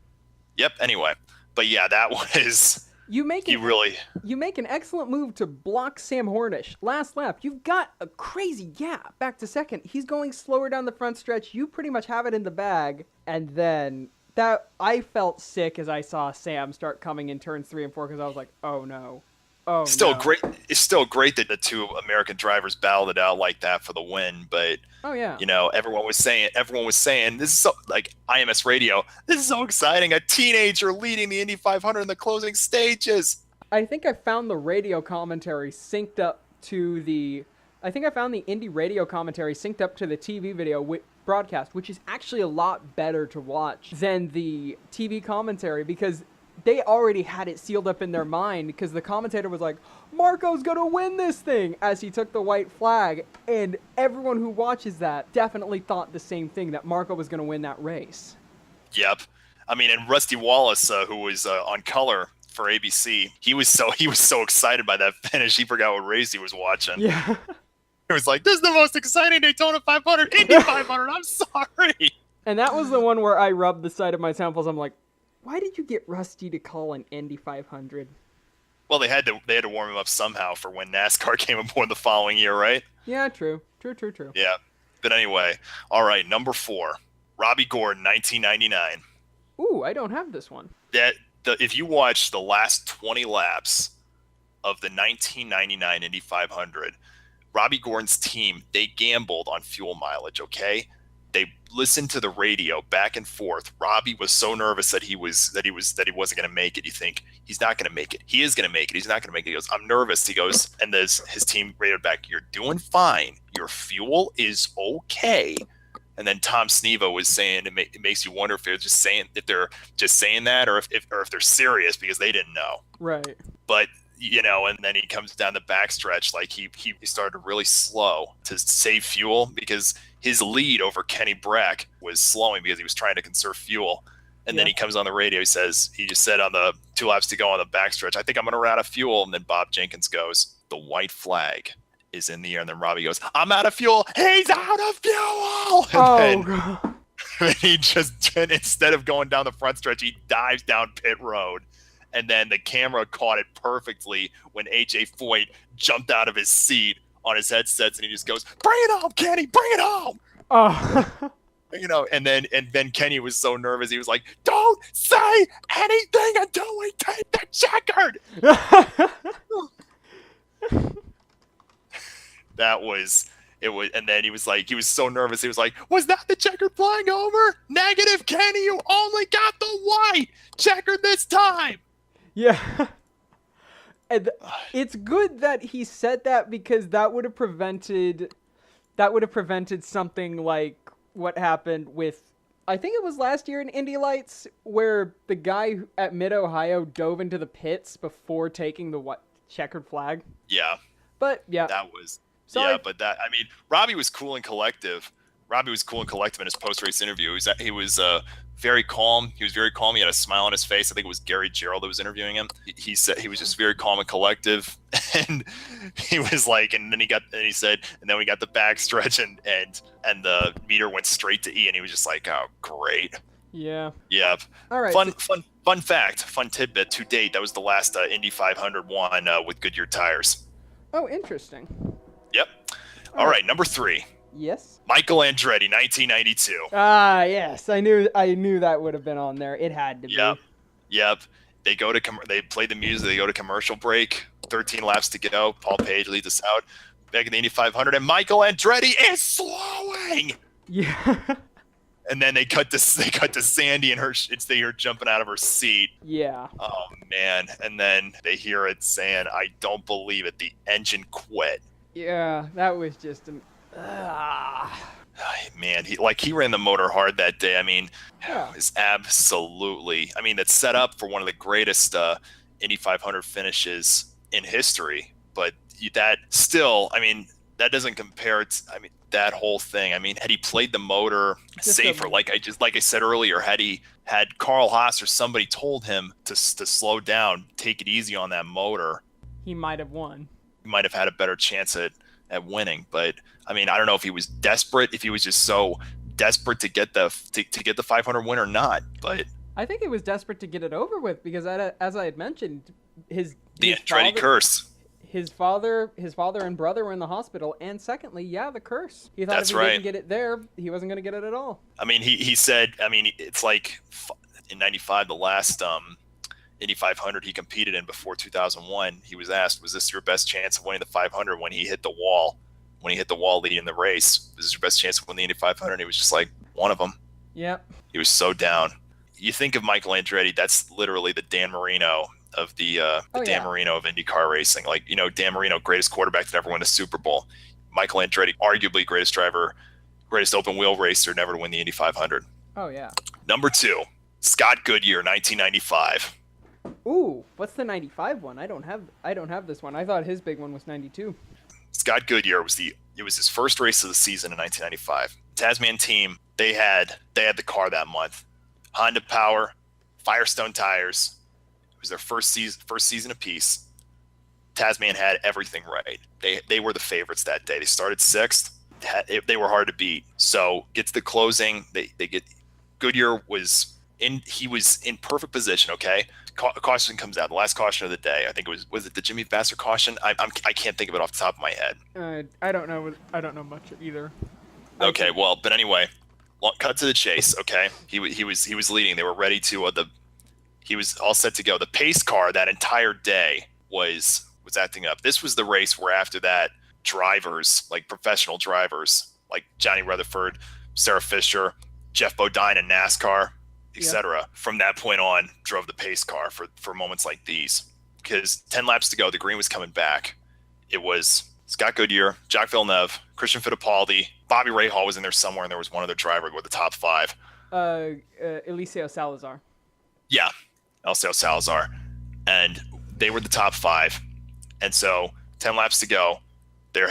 Yep. Anyway, but yeah, that was... You make an excellent move to block Sam Hornish. Last lap, you've got a crazy gap back to second. He's going slower down the front stretch. You pretty much have it in the bag, and then... That I felt sick as I saw Sam start coming in turns 3 and 4 because I was like, "Oh no, Great. It's still great that the 2 American drivers battled it out like that for the win. But everyone was saying this is so, like IMS radio. This is so exciting. A teenager leading the Indy 500 in the closing stages. I think I found the radio commentary synced up to the. I think I found the Indy radio commentary synced up to the TV video broadcast, which is actually a lot better to watch than the TV commentary because they already had it sealed up in their mind because the commentator was like, Marco's going to win this thing as he took the white flag. And everyone who watches that definitely thought the same thing, that Marco was going to win that race. Yep. I mean, and Rusty Wallace, who was on color for ABC, he was so excited by that finish, he forgot what race he was watching. Yeah. It was like, this is the most exciting Daytona 500, Indy 500, I'm sorry. And that was the one where I rubbed the side of my temples. I'm like, why did you get Rusty to call an Indy 500? Well, they had to warm him up somehow for when NASCAR came aboard the following year, right? Yeah, true. True. Yeah. But anyway, all right, number 4, Robbie Gordon, 1999. Ooh, I don't have this one. If you watch the last 20 laps of the 1999 Indy 500, Robbie Gordon's team, they gambled on fuel mileage, okay? They listened to the radio back and forth. Robbie was so nervous that he wasn't going to make it. You think he's not going to make it. He is going to make it. He's not going to make it. He goes, I'm nervous. He goes, and his team radioed back, you're doing fine. Your fuel is okay. And then Tom Sneva was saying it makes you wonder if they're just saying that or if they're serious because they didn't know. Right. But and then he comes down the backstretch like he started really slow to save fuel because his lead over Kenny Brack was slowing because he was trying to conserve fuel. And then he comes on the radio. He just said on the 2 laps to go on the backstretch, I think I'm going to run out of fuel. And then Bob Jenkins goes, the white flag is in the air. And then Robbie goes, I'm out of fuel. He's out of fuel. God. And he instead of going down the front stretch, he dives down pit road. And then the camera caught it perfectly when AJ Foyt jumped out of his seat on his headsets, and he just goes, "Bring it home, Kenny! Bring it home!" Oh. And then Kenny was so nervous, he was like, "Don't say anything until we take the checkered." That was it. And then he was so nervous. He was like, "Was that the checkered flying over? Negative, Kenny. You only got the white checkered this time." Yeah. And it's good that he said that because that would have prevented something like what happened with, I think it was last year in Indy Lights, where the guy at Mid-Ohio dove into the pits before taking the checkered flag. Yeah. But yeah. That was Sorry. Yeah, but Robbie was cool and collective. In his post-race interview. He was very calm. He was very calm. He had a smile on his face. I think it was Gary Gerald that was interviewing him. He said he was just very calm and collective. And he was like, and then he said, and then we got the backstretch and the meter went straight to E, and he was just like, oh, great. Yeah. Yep. All right. Fun fact, fun tidbit. To date, that was the last Indy 500 one with Goodyear tires. Oh, interesting. Yep. All right, number 3. Yes. Michael Andretti, 1992. Ah, yes. I knew that would have been on there. It had to be. Yep. They play the music. They go to commercial break. 13 laps to go. Paul Page leads us out back in the Indy 500, and Michael Andretti is slowing. Yeah. And then they cut to Sandy and they hear jumping out of her seat. Yeah. Oh man. And then they hear it saying, "I don't believe it. The engine quit." Yeah, that was just Man, he ran the motor hard that day. I mean, yeah. It's absolutely. I mean, that's set up for one of the greatest Indy 500 finishes in history. But that still, I mean, that doesn't compare to. I mean, that whole thing. I mean, had he played the motor safer, like I said earlier, had Carl Haas or somebody told him to slow down, take it easy on that motor, he might have won. He might have had a better chance at winning. But I mean, I don't know if he was desperate, if he was just so desperate to get the 500 win or not. But I think he was desperate to get it over with because, as I had mentioned, the Andretti curse. His father and brother were in the hospital, and secondly, the curse. He thought if he didn't get it there, he wasn't going to get it at all. I mean, he said, I mean, it's like in '95, the last Indy 500 he competed in before 2001. He was asked, "Was this your best chance of winning the 500?" When he hit the wall leading the race, "Was this your best chance of winning the Indy 500?" And he was just like, "One of them." Yep. He was so down. You think of Michael Andretti, that's literally the Dan Marino of Dan Marino of IndyCar racing. Like, Dan Marino, greatest quarterback to ever win a Super Bowl. Michael Andretti, arguably greatest driver, greatest open wheel racer, never to win the Indy 500. Oh yeah. Number 2, Scott Goodyear, 1995. Ooh, what's the 95 one? I don't have this one. I thought his big one was 92. Scott Goodyear was his first race of the season in 1995. Tasman team, they had the car that month. Honda Power, Firestone tires. It was their first season apiece. Tasman had everything right. They were the favorites that day. They started 6th. They were hard to beat. So get to the closing. Goodyear was He was in perfect position. Okay, caution comes out. The last caution of the day. I think was it the Jimmy Vasser caution? I can't think of it off the top of my head. I don't know. I don't know much either. Okay, well, but anyway, cut to the chase. Okay, he was leading. They were ready to he was all set to go. The pace car that entire day was acting up. This was the race where after that, drivers, like professional drivers, like Johnny Rutherford, Sarah Fisher, Jeff Bodine in NASCAR, etc., from that point on, drove the pace car for moments like these. Because 10 laps to go, the green was coming back. It was Scott Goodyear, Jacques Villeneuve, Christian Fittipaldi, Bobby Rahal was in there somewhere, and there was one other driver with the top five. Eliseo Salazar. Yeah, Eliseo Salazar. And they were the top five. And so 10 laps to go. They're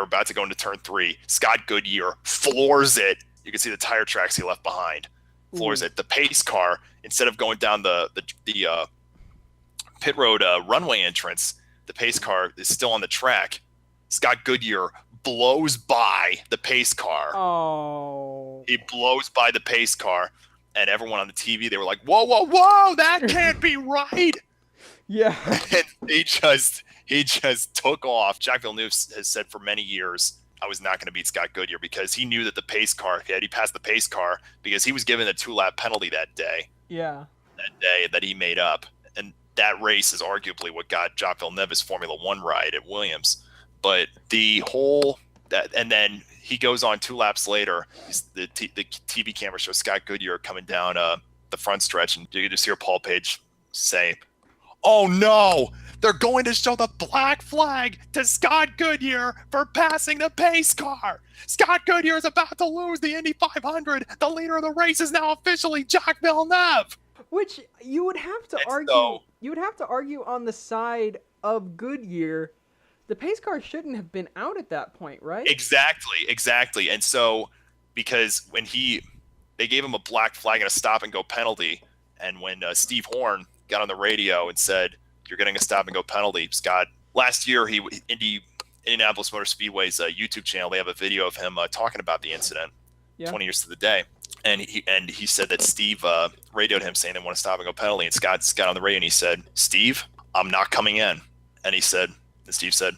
about to go into turn 3. Scott Goodyear floors it. You can see the tire tracks he left behind. Floors it. The pace car, instead of going down the pit road runway entrance, the pace car is still on the track. Scott Goodyear blows by the pace car. Oh. He blows by the pace car, and everyone on the TV, they were like, whoa, whoa, whoa, that can't be right. Yeah. And he just took off. Jacques Villeneuve has said for many years, I was not going to beat Scott Goodyear, because he knew that the pace car, he passed the pace car, because he was given a 2-lap penalty that day. Yeah. That day that he made up. And that race is arguably what got Jacques Villeneuve his Formula One ride at Williams. But and then he goes on 2 laps later. The TV camera shows Scott Goodyear coming down the front stretch, and you can just hear Paul Page say, "Oh no, they're going to show the black flag to Scott Goodyear for passing the pace car. Scott Goodyear is about to lose the Indy 500. The leader of the race is now officially Jacques Villeneuve." Which you would have to argue. You would have to argue on the side of Goodyear. The pace car shouldn't have been out at that point, right? Exactly. And so, because when they gave him a black flag and a stop and go penalty, and when Steve Horn got on the radio and said, "You're getting a stop and go penalty, Scott." Last year, Indianapolis Motor Speedway's YouTube channel, they have a video of him talking about the incident, 20 years to the day. And he said that Steve radioed him saying they want to stop and go penalty. And Scott got on the radio and he said, "Steve, I'm not coming in." And Steve said,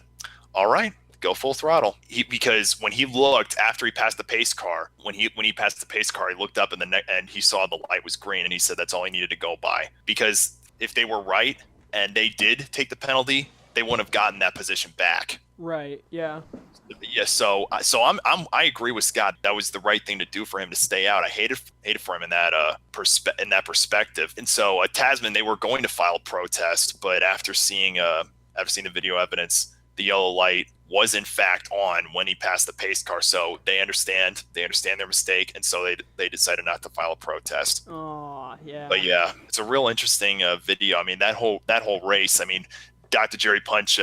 "All right, go full throttle." Because when he looked after he passed the pace car, when he passed the pace car, he looked up and he saw the light was green, and he said that's all he needed to go by. Because if they were right and they did take the penalty, they wouldn't have gotten that position back. Right. Yeah. Yeah. So I agree with Scott. That was the right thing to do for him to stay out. I hated for him in that perspective. And so Tasman, they were going to file protest, but after seeing the video evidence, the yellow light was in fact on when he passed the pace car. So they understand their mistake, and so they decided not to file a protest. Oh, yeah. But yeah, it's a real interesting video. I mean, that whole race. I mean, Dr. Jerry Punch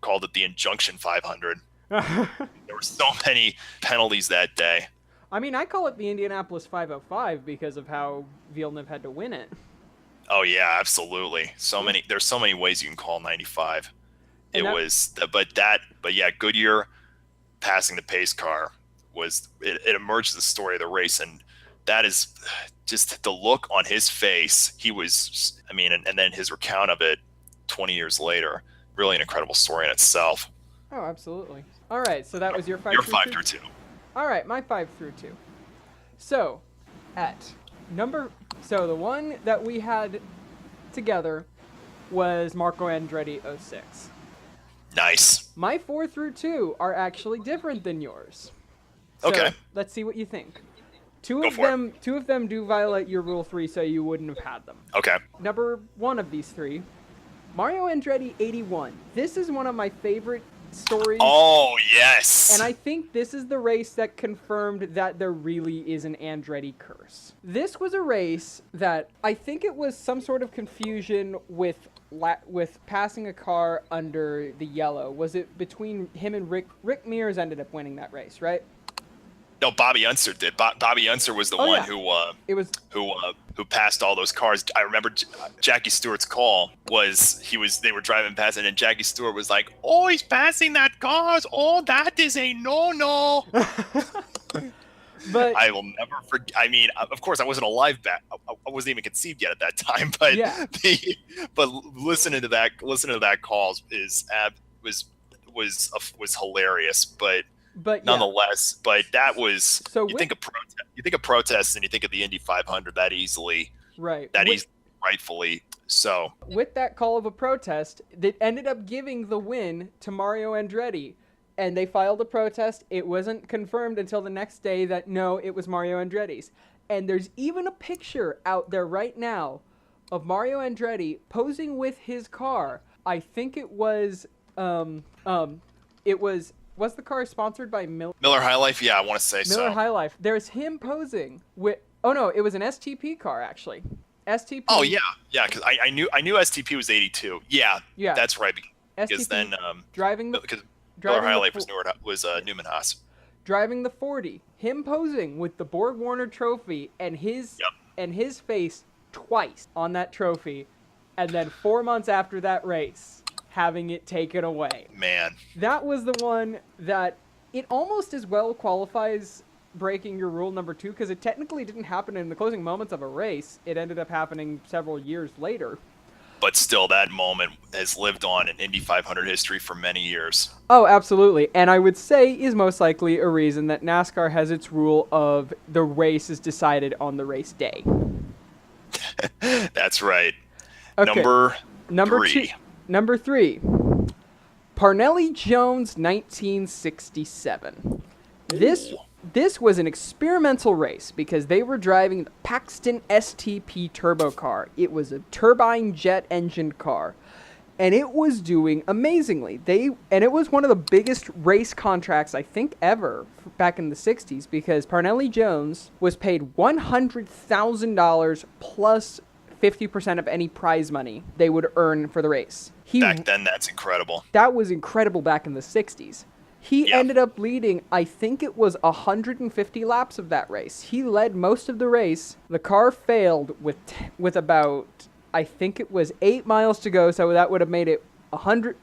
called it the Injunction 500. There were so many penalties that day. I mean, I call it the Indianapolis 505 because of how Villeneuve had to win it. Oh yeah, absolutely. There's so many ways you can call 95. But yeah, Goodyear passing the pace car it emerged as the story of the race, and that is just the look on his face. And then his recount of it 20 years later, really an incredible story in itself. Oh, absolutely. All right, so that was your 5 Your through 5 2? through 2. All right, my 5 through 2. So, the one that we had together was Marco Andretti 06. Nice. My 4 through 2 are actually different than yours. So Okay. Let's see what you think. Two of them do violate your Rule 3, so you wouldn't have had them. Okay. Number 1 of these 3, Mario Andretti 81. This is one of my favorite stories. Oh, yes. And I think this is the race that confirmed that there really is an Andretti curse. This was a race that I think it was some sort of confusion with passing a car under the yellow. Was it between him and Rick? Rick Mears ended up winning that race, right? No, Bobby Unser did. Bobby Unser was the one who passed all those cars. I remember Jackie Stewart's call they were driving past, and then Jackie Stewart was like, "Oh, he's passing that cars. Oh, that is a no." But I will never forget. I mean, of course, I wasn't alive back. I wasn't even conceived yet at that time. But yeah, but listening to that call was hilarious. But but yeah. nonetheless, but that was So you with think of protests and you think of the Indy 500 that easily, right, rightfully so. with that call of a protest that ended up giving the win to Mario Andretti. And they filed a protest. It wasn't confirmed until the next day that no, it was Mario Andretti's. And there's even a picture out there right now of Mario Andretti posing with his car. I think it was was the car sponsored by Miller High Life? Yeah, I want to say Miller so. High Life. There's him posing with oh no, it was an STP car actually. STP. Oh yeah, because I knew STP was 82. Yeah, Yeah. that's right. Because STP then driving the because Miller driving High the Life fo- was Newman Haas. driving the 40, him posing with the Borg Warner trophy and his face twice on that trophy, and then 4 months after that race, having it taken away. Man, That was the one that it almost as well qualifies breaking your rule number 2 because it technically didn't happen in the closing moments of a race. It ended up happening several years later. but still, that moment has lived on in Indy 500 history for many years. Oh, absolutely. And I would say is most likely a reason that NASCAR has its rule of the race is decided on the race day. That's right. Okay. Number three. Number 3. Parnelli Jones 1967. This was an experimental race because they were driving the Paxton STP turbo car. It was a turbine jet engined car. And it was doing amazingly. It was one of the biggest race contracts I think ever back in the 60s because Parnelli Jones was paid $100,000 plus 50% of any prize money they would earn for the race. Back then, that's incredible. That was incredible back in the 60s. He ended up leading, I think it was 150 laps of that race. He led most of the race. The car failed with about, I think it was 8 miles to go, so that would have made it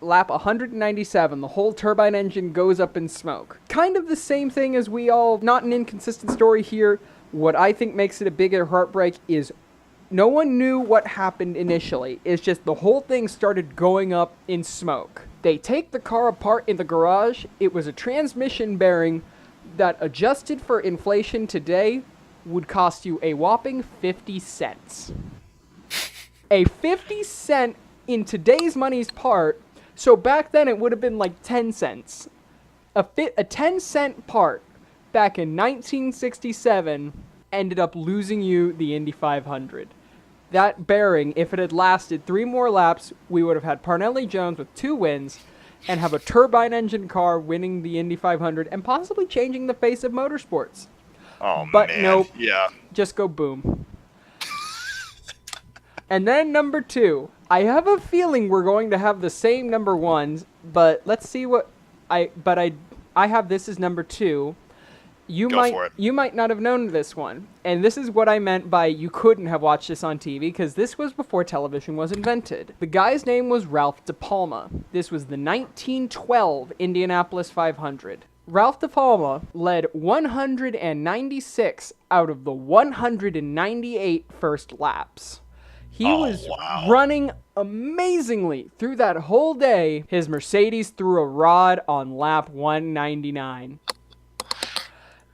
lap 197. The whole turbine engine goes up in smoke. Kind of the same thing as not an inconsistent story here. What I think makes it a bigger heartbreak is no one knew what happened initially. It's just the whole thing started going up in smoke. They take the car apart in the garage. It was a transmission bearing that, adjusted for inflation today, would cost you a whopping 50 cents. A 50 cent in today's money's part, so back then it would have been like 10 cents. A 10 cent part back in 1967 ended up losing you the Indy 500. That bearing, if it had lasted 3 more laps, we would have had Parnelli Jones with 2 wins and have a turbine engine car winning the Indy 500 and possibly changing the face of motorsports. Oh, But man. nope. Yeah. Just go boom. And then number 2. I have a feeling we're going to have the same number 1s, but let's see what I have this as number 2. You might not have known this one. And this is what I meant by you couldn't have watched this on TV because this was before television was invented. The guy's name was Ralph De Palma. This was the 1912 Indianapolis 500. Ralph De Palma led 196 out of the 198 first laps. He was running amazingly through that whole day. His Mercedes threw a rod on lap 199.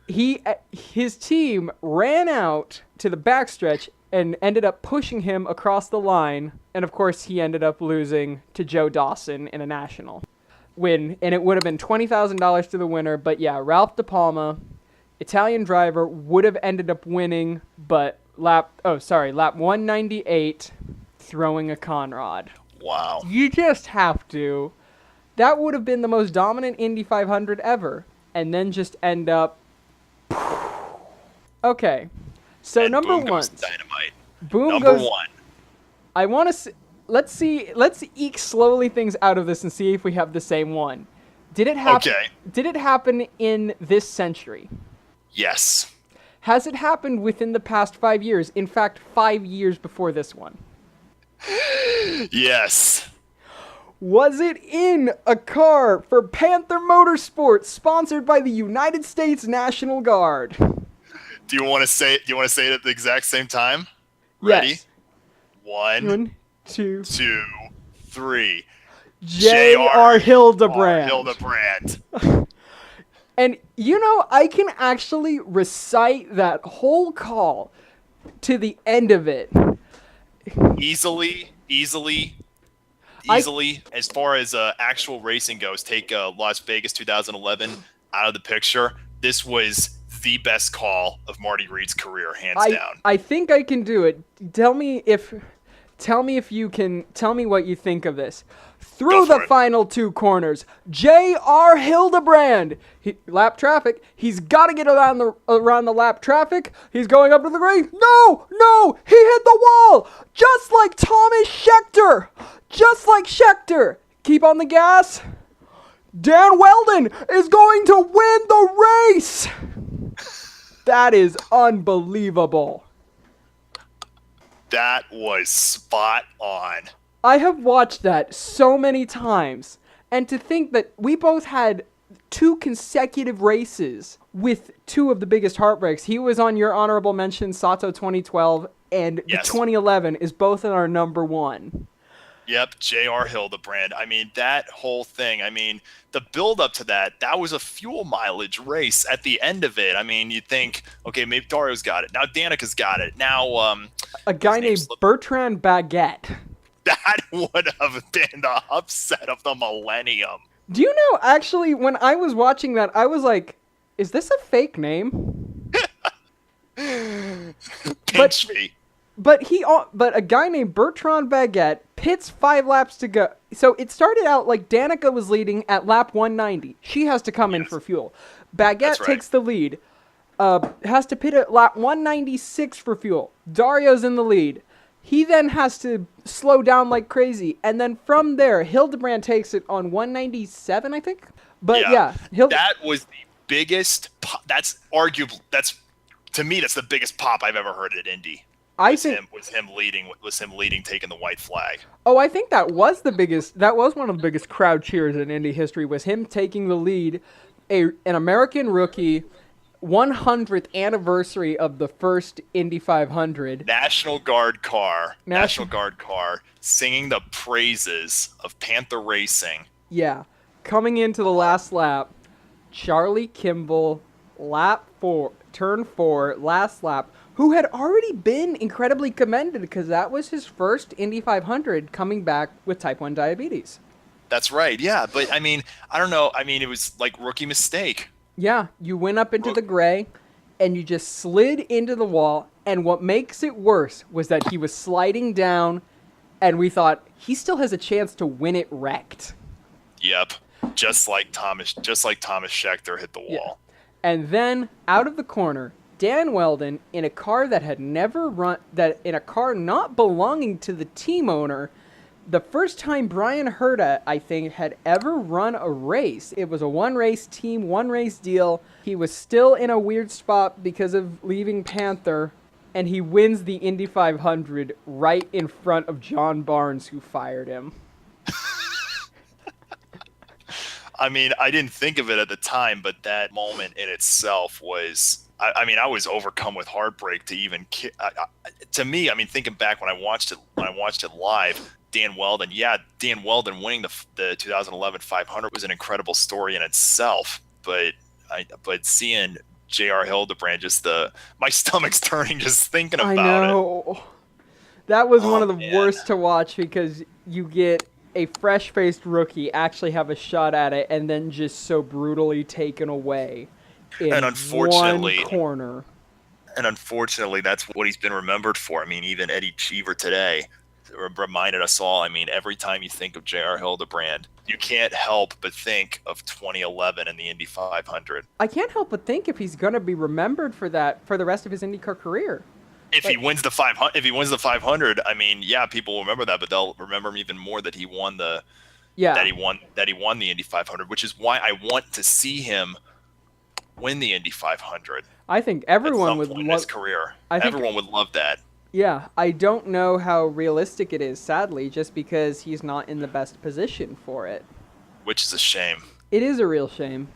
His team ran out to the backstretch and ended up pushing him across the line. And of course, he ended up losing to Joe Dawson in a national win. And it would have been $20,000 to the winner. But yeah, Ralph De Palma, Italian driver, would have ended up winning. But lap 198, throwing a Conrod. Wow. You just have to. That would have been the most dominant Indy 500 ever. And then just end up. Okay, so And number boom 1. goes dynamite. Boom Number goes. 1. I want to. Let's eke slowly things out of this and see if we have the same one. Did it happen? Okay. Did it happen in this century? Yes. Has it happened within the past 5 years? In fact, 5 years before this one. Yes. Was it in a car for Panther Motorsports, sponsored by the United States National Guard? Do you want to say it? Do you want to say it at the exact same time? Ready? Yes. One, 2. 2, 3. J.R. Hildebrand. Hildebrand. And I can actually recite that whole call to the end of it. Easily. As far as actual racing goes, take Las Vegas 2011 out of the picture. This was the best call of Marty Reed's career, hands down. I think I can do it. Tell me if you can. Tell me what you think of this. Through the final 2 corners, J.R. Hildebrand. Lap traffic. He's got to get around the lap traffic. He's going up to the green. No, he hit the wall. Just like Thomas Scheckter. Keep on the gas. Dan Weldon is going to win the race. That is unbelievable. That was spot on. I have watched that so many times, and to think that we both had 2 consecutive races with 2 of the biggest heartbreaks. He was on your honorable mention, Sato 2012, and the 2011 is both in our number 1. Yep, J.R. Hildebrand. I mean, that whole thing, the build-up to that was a fuel mileage race at the end of it. I mean, you'd think, okay, maybe Dario's got it. Now Danica's got it. Now, a guy named Bertrand Baguette. That would have been the upset of the millennium. Do you know, actually, when I was watching that, I was like, is this a fake name? Pinch me. But a guy named Bertrand Baguette pits 5 laps to go. So it started out like Danica was leading at lap 190. She has to come in for fuel. Baguette takes the lead. Has to pit at lap 196 for fuel. Dario's in the lead. He then has to slow down like crazy. And then from there, Hildebrand takes it on 197, I think. But that was the biggest pop. To me, that's the biggest pop I've ever heard at Indy. Was him leading, taking the white flag. Oh, I think that was one of the biggest crowd cheers in Indy history, was him taking the lead, an American rookie, 100th anniversary of the first Indy 500. National Guard car, singing the praises of Panther Racing. Yeah, coming into the last lap, Charlie Kimball, turn 4, last lap, who had already been incredibly commended because that was his first Indy 500 coming back with type 1 diabetes. That's right, yeah. But, I don't know. It was like rookie mistake. Yeah, you went up into the gray, and you just slid into the wall, and what makes it worse was that he was sliding down, and we thought, he still has a chance to win it wrecked. Yep, just like Thomas Scheckter hit the wall. Yeah. And then, out of the corner, Dan Weldon, in a car that had never run, in a car not belonging to the team owner, the first time Brian Herta, I think, had ever run a race. It was a 1-race team, 1-race deal. He was still in a weird spot because of leaving Panther, and he wins the Indy 500 right in front of John Barnes, who fired him. I didn't think of it at the time, but that moment in itself was... I was overcome with heartbreak to even... to me, thinking back when I watched it live... Dan Weldon winning the 2011 500 was an incredible story in itself. But seeing J.R. Hildebrand, my stomach's turning just thinking about it. I know. That was one of the worst to watch because you get a fresh-faced rookie actually have a shot at it and then just so brutally taken away in one corner. And unfortunately, that's what he's been remembered for. Even Eddie Cheever today reminded us all. Every time you think of J.R. Hildebrand, you can't help but think of 2011 and the Indy 500. I can't help but think if he's going to be remembered for that for the rest of his IndyCar career. If he wins the 500, people will remember that, but they'll remember him even more that he won that he won the Indy 500, which is why I want to see him win the Indy 500. I think everyone would love his career. Everyone would love that. Yeah, I don't know how realistic it is, sadly, just because he's not in the best position for it. Which is a shame. It is a real shame.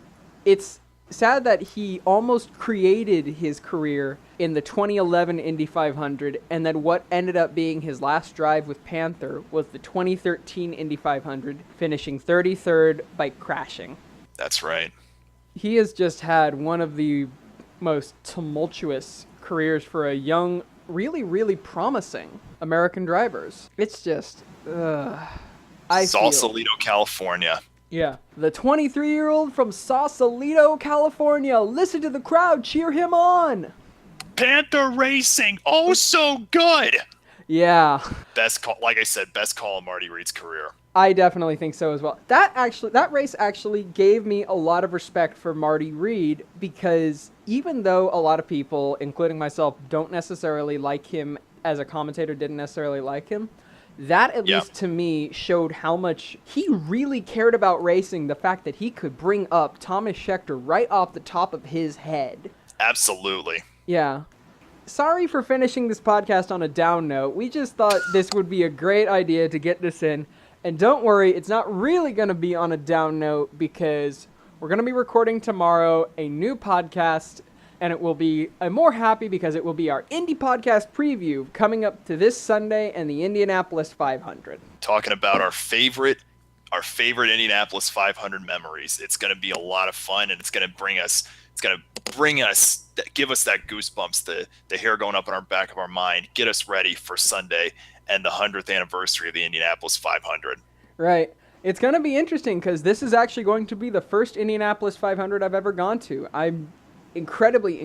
It's sad that he almost created his career in the 2011 Indy 500, and then what ended up being his last drive with Panther was the 2013 Indy 500, finishing 33rd by crashing. That's right. He has just had one of the most tumultuous careers for a young, really, really promising American drivers. It's just, Sausalito, California. Yeah. The 23-year-old from Sausalito, California. Listen to the crowd cheer him on. Panther Racing. Oh, so good. Yeah. Best call, like I said, best call of Marty Reed's career. I definitely think so as well. That race actually gave me a lot of respect for Marty Reed, because even though a lot of people, including myself, don't necessarily like him as a commentator, didn't necessarily like him, that, at least to me, showed how much he really cared about racing, the fact that he could bring up Thomas Scheckter right off the top of his head. Absolutely. Yeah. Sorry for finishing this podcast on a down note. We just thought this would be a great idea to get this in. And don't worry, it's not really going to be on a down note, because we're going to be recording tomorrow a new podcast. And it will be, I'm more happy because it will be our Indy podcast preview coming up to this Sunday and the Indianapolis 500. Talking about our favorite Indianapolis 500 memories. It's going to be a lot of fun, and it's going to give us that goosebumps, the hair going up on our back of our mind, get us ready for Sunday and the 100th anniversary of the Indianapolis 500. Right. It's going to be interesting because this is actually going to be the first Indianapolis 500 I've ever gone to. I'm incredibly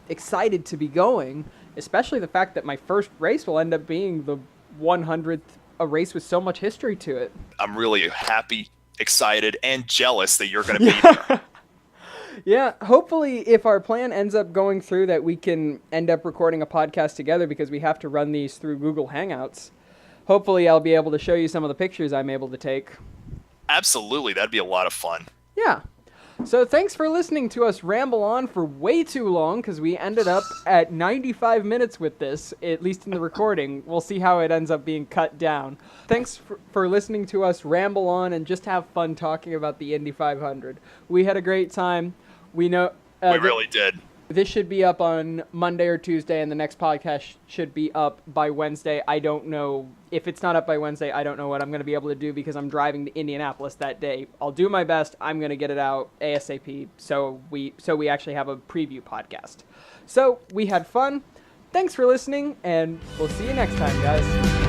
excited to be going, especially the fact that my first race will end up being the 100th, a race with so much history to it. I'm really happy, excited, and jealous that you're going to be there. Yeah, hopefully if our plan ends up going through, that we can end up recording a podcast together, because we have to run these through Google Hangouts. Hopefully I'll be able to show you some of the pictures I'm able to take. Absolutely, that'd be a lot of fun. Yeah. So thanks for listening to us ramble on for way too long, because we ended up at 95 minutes with this, at least in the recording. We'll see how it ends up being cut down. Thanks for listening to us ramble on and just have fun talking about the Indy 500. We had a great time. We know we really did. This should be up on Monday or Tuesday, and the next podcast should be up by Wednesday. I don't know. If it's not up by Wednesday, I don't know what I'm going to be able to do, because I'm driving to Indianapolis that day. I'll do my best. I'm going to get it out ASAP so we actually have a preview podcast. So we had fun. Thanks for listening, and we'll see you next time, guys.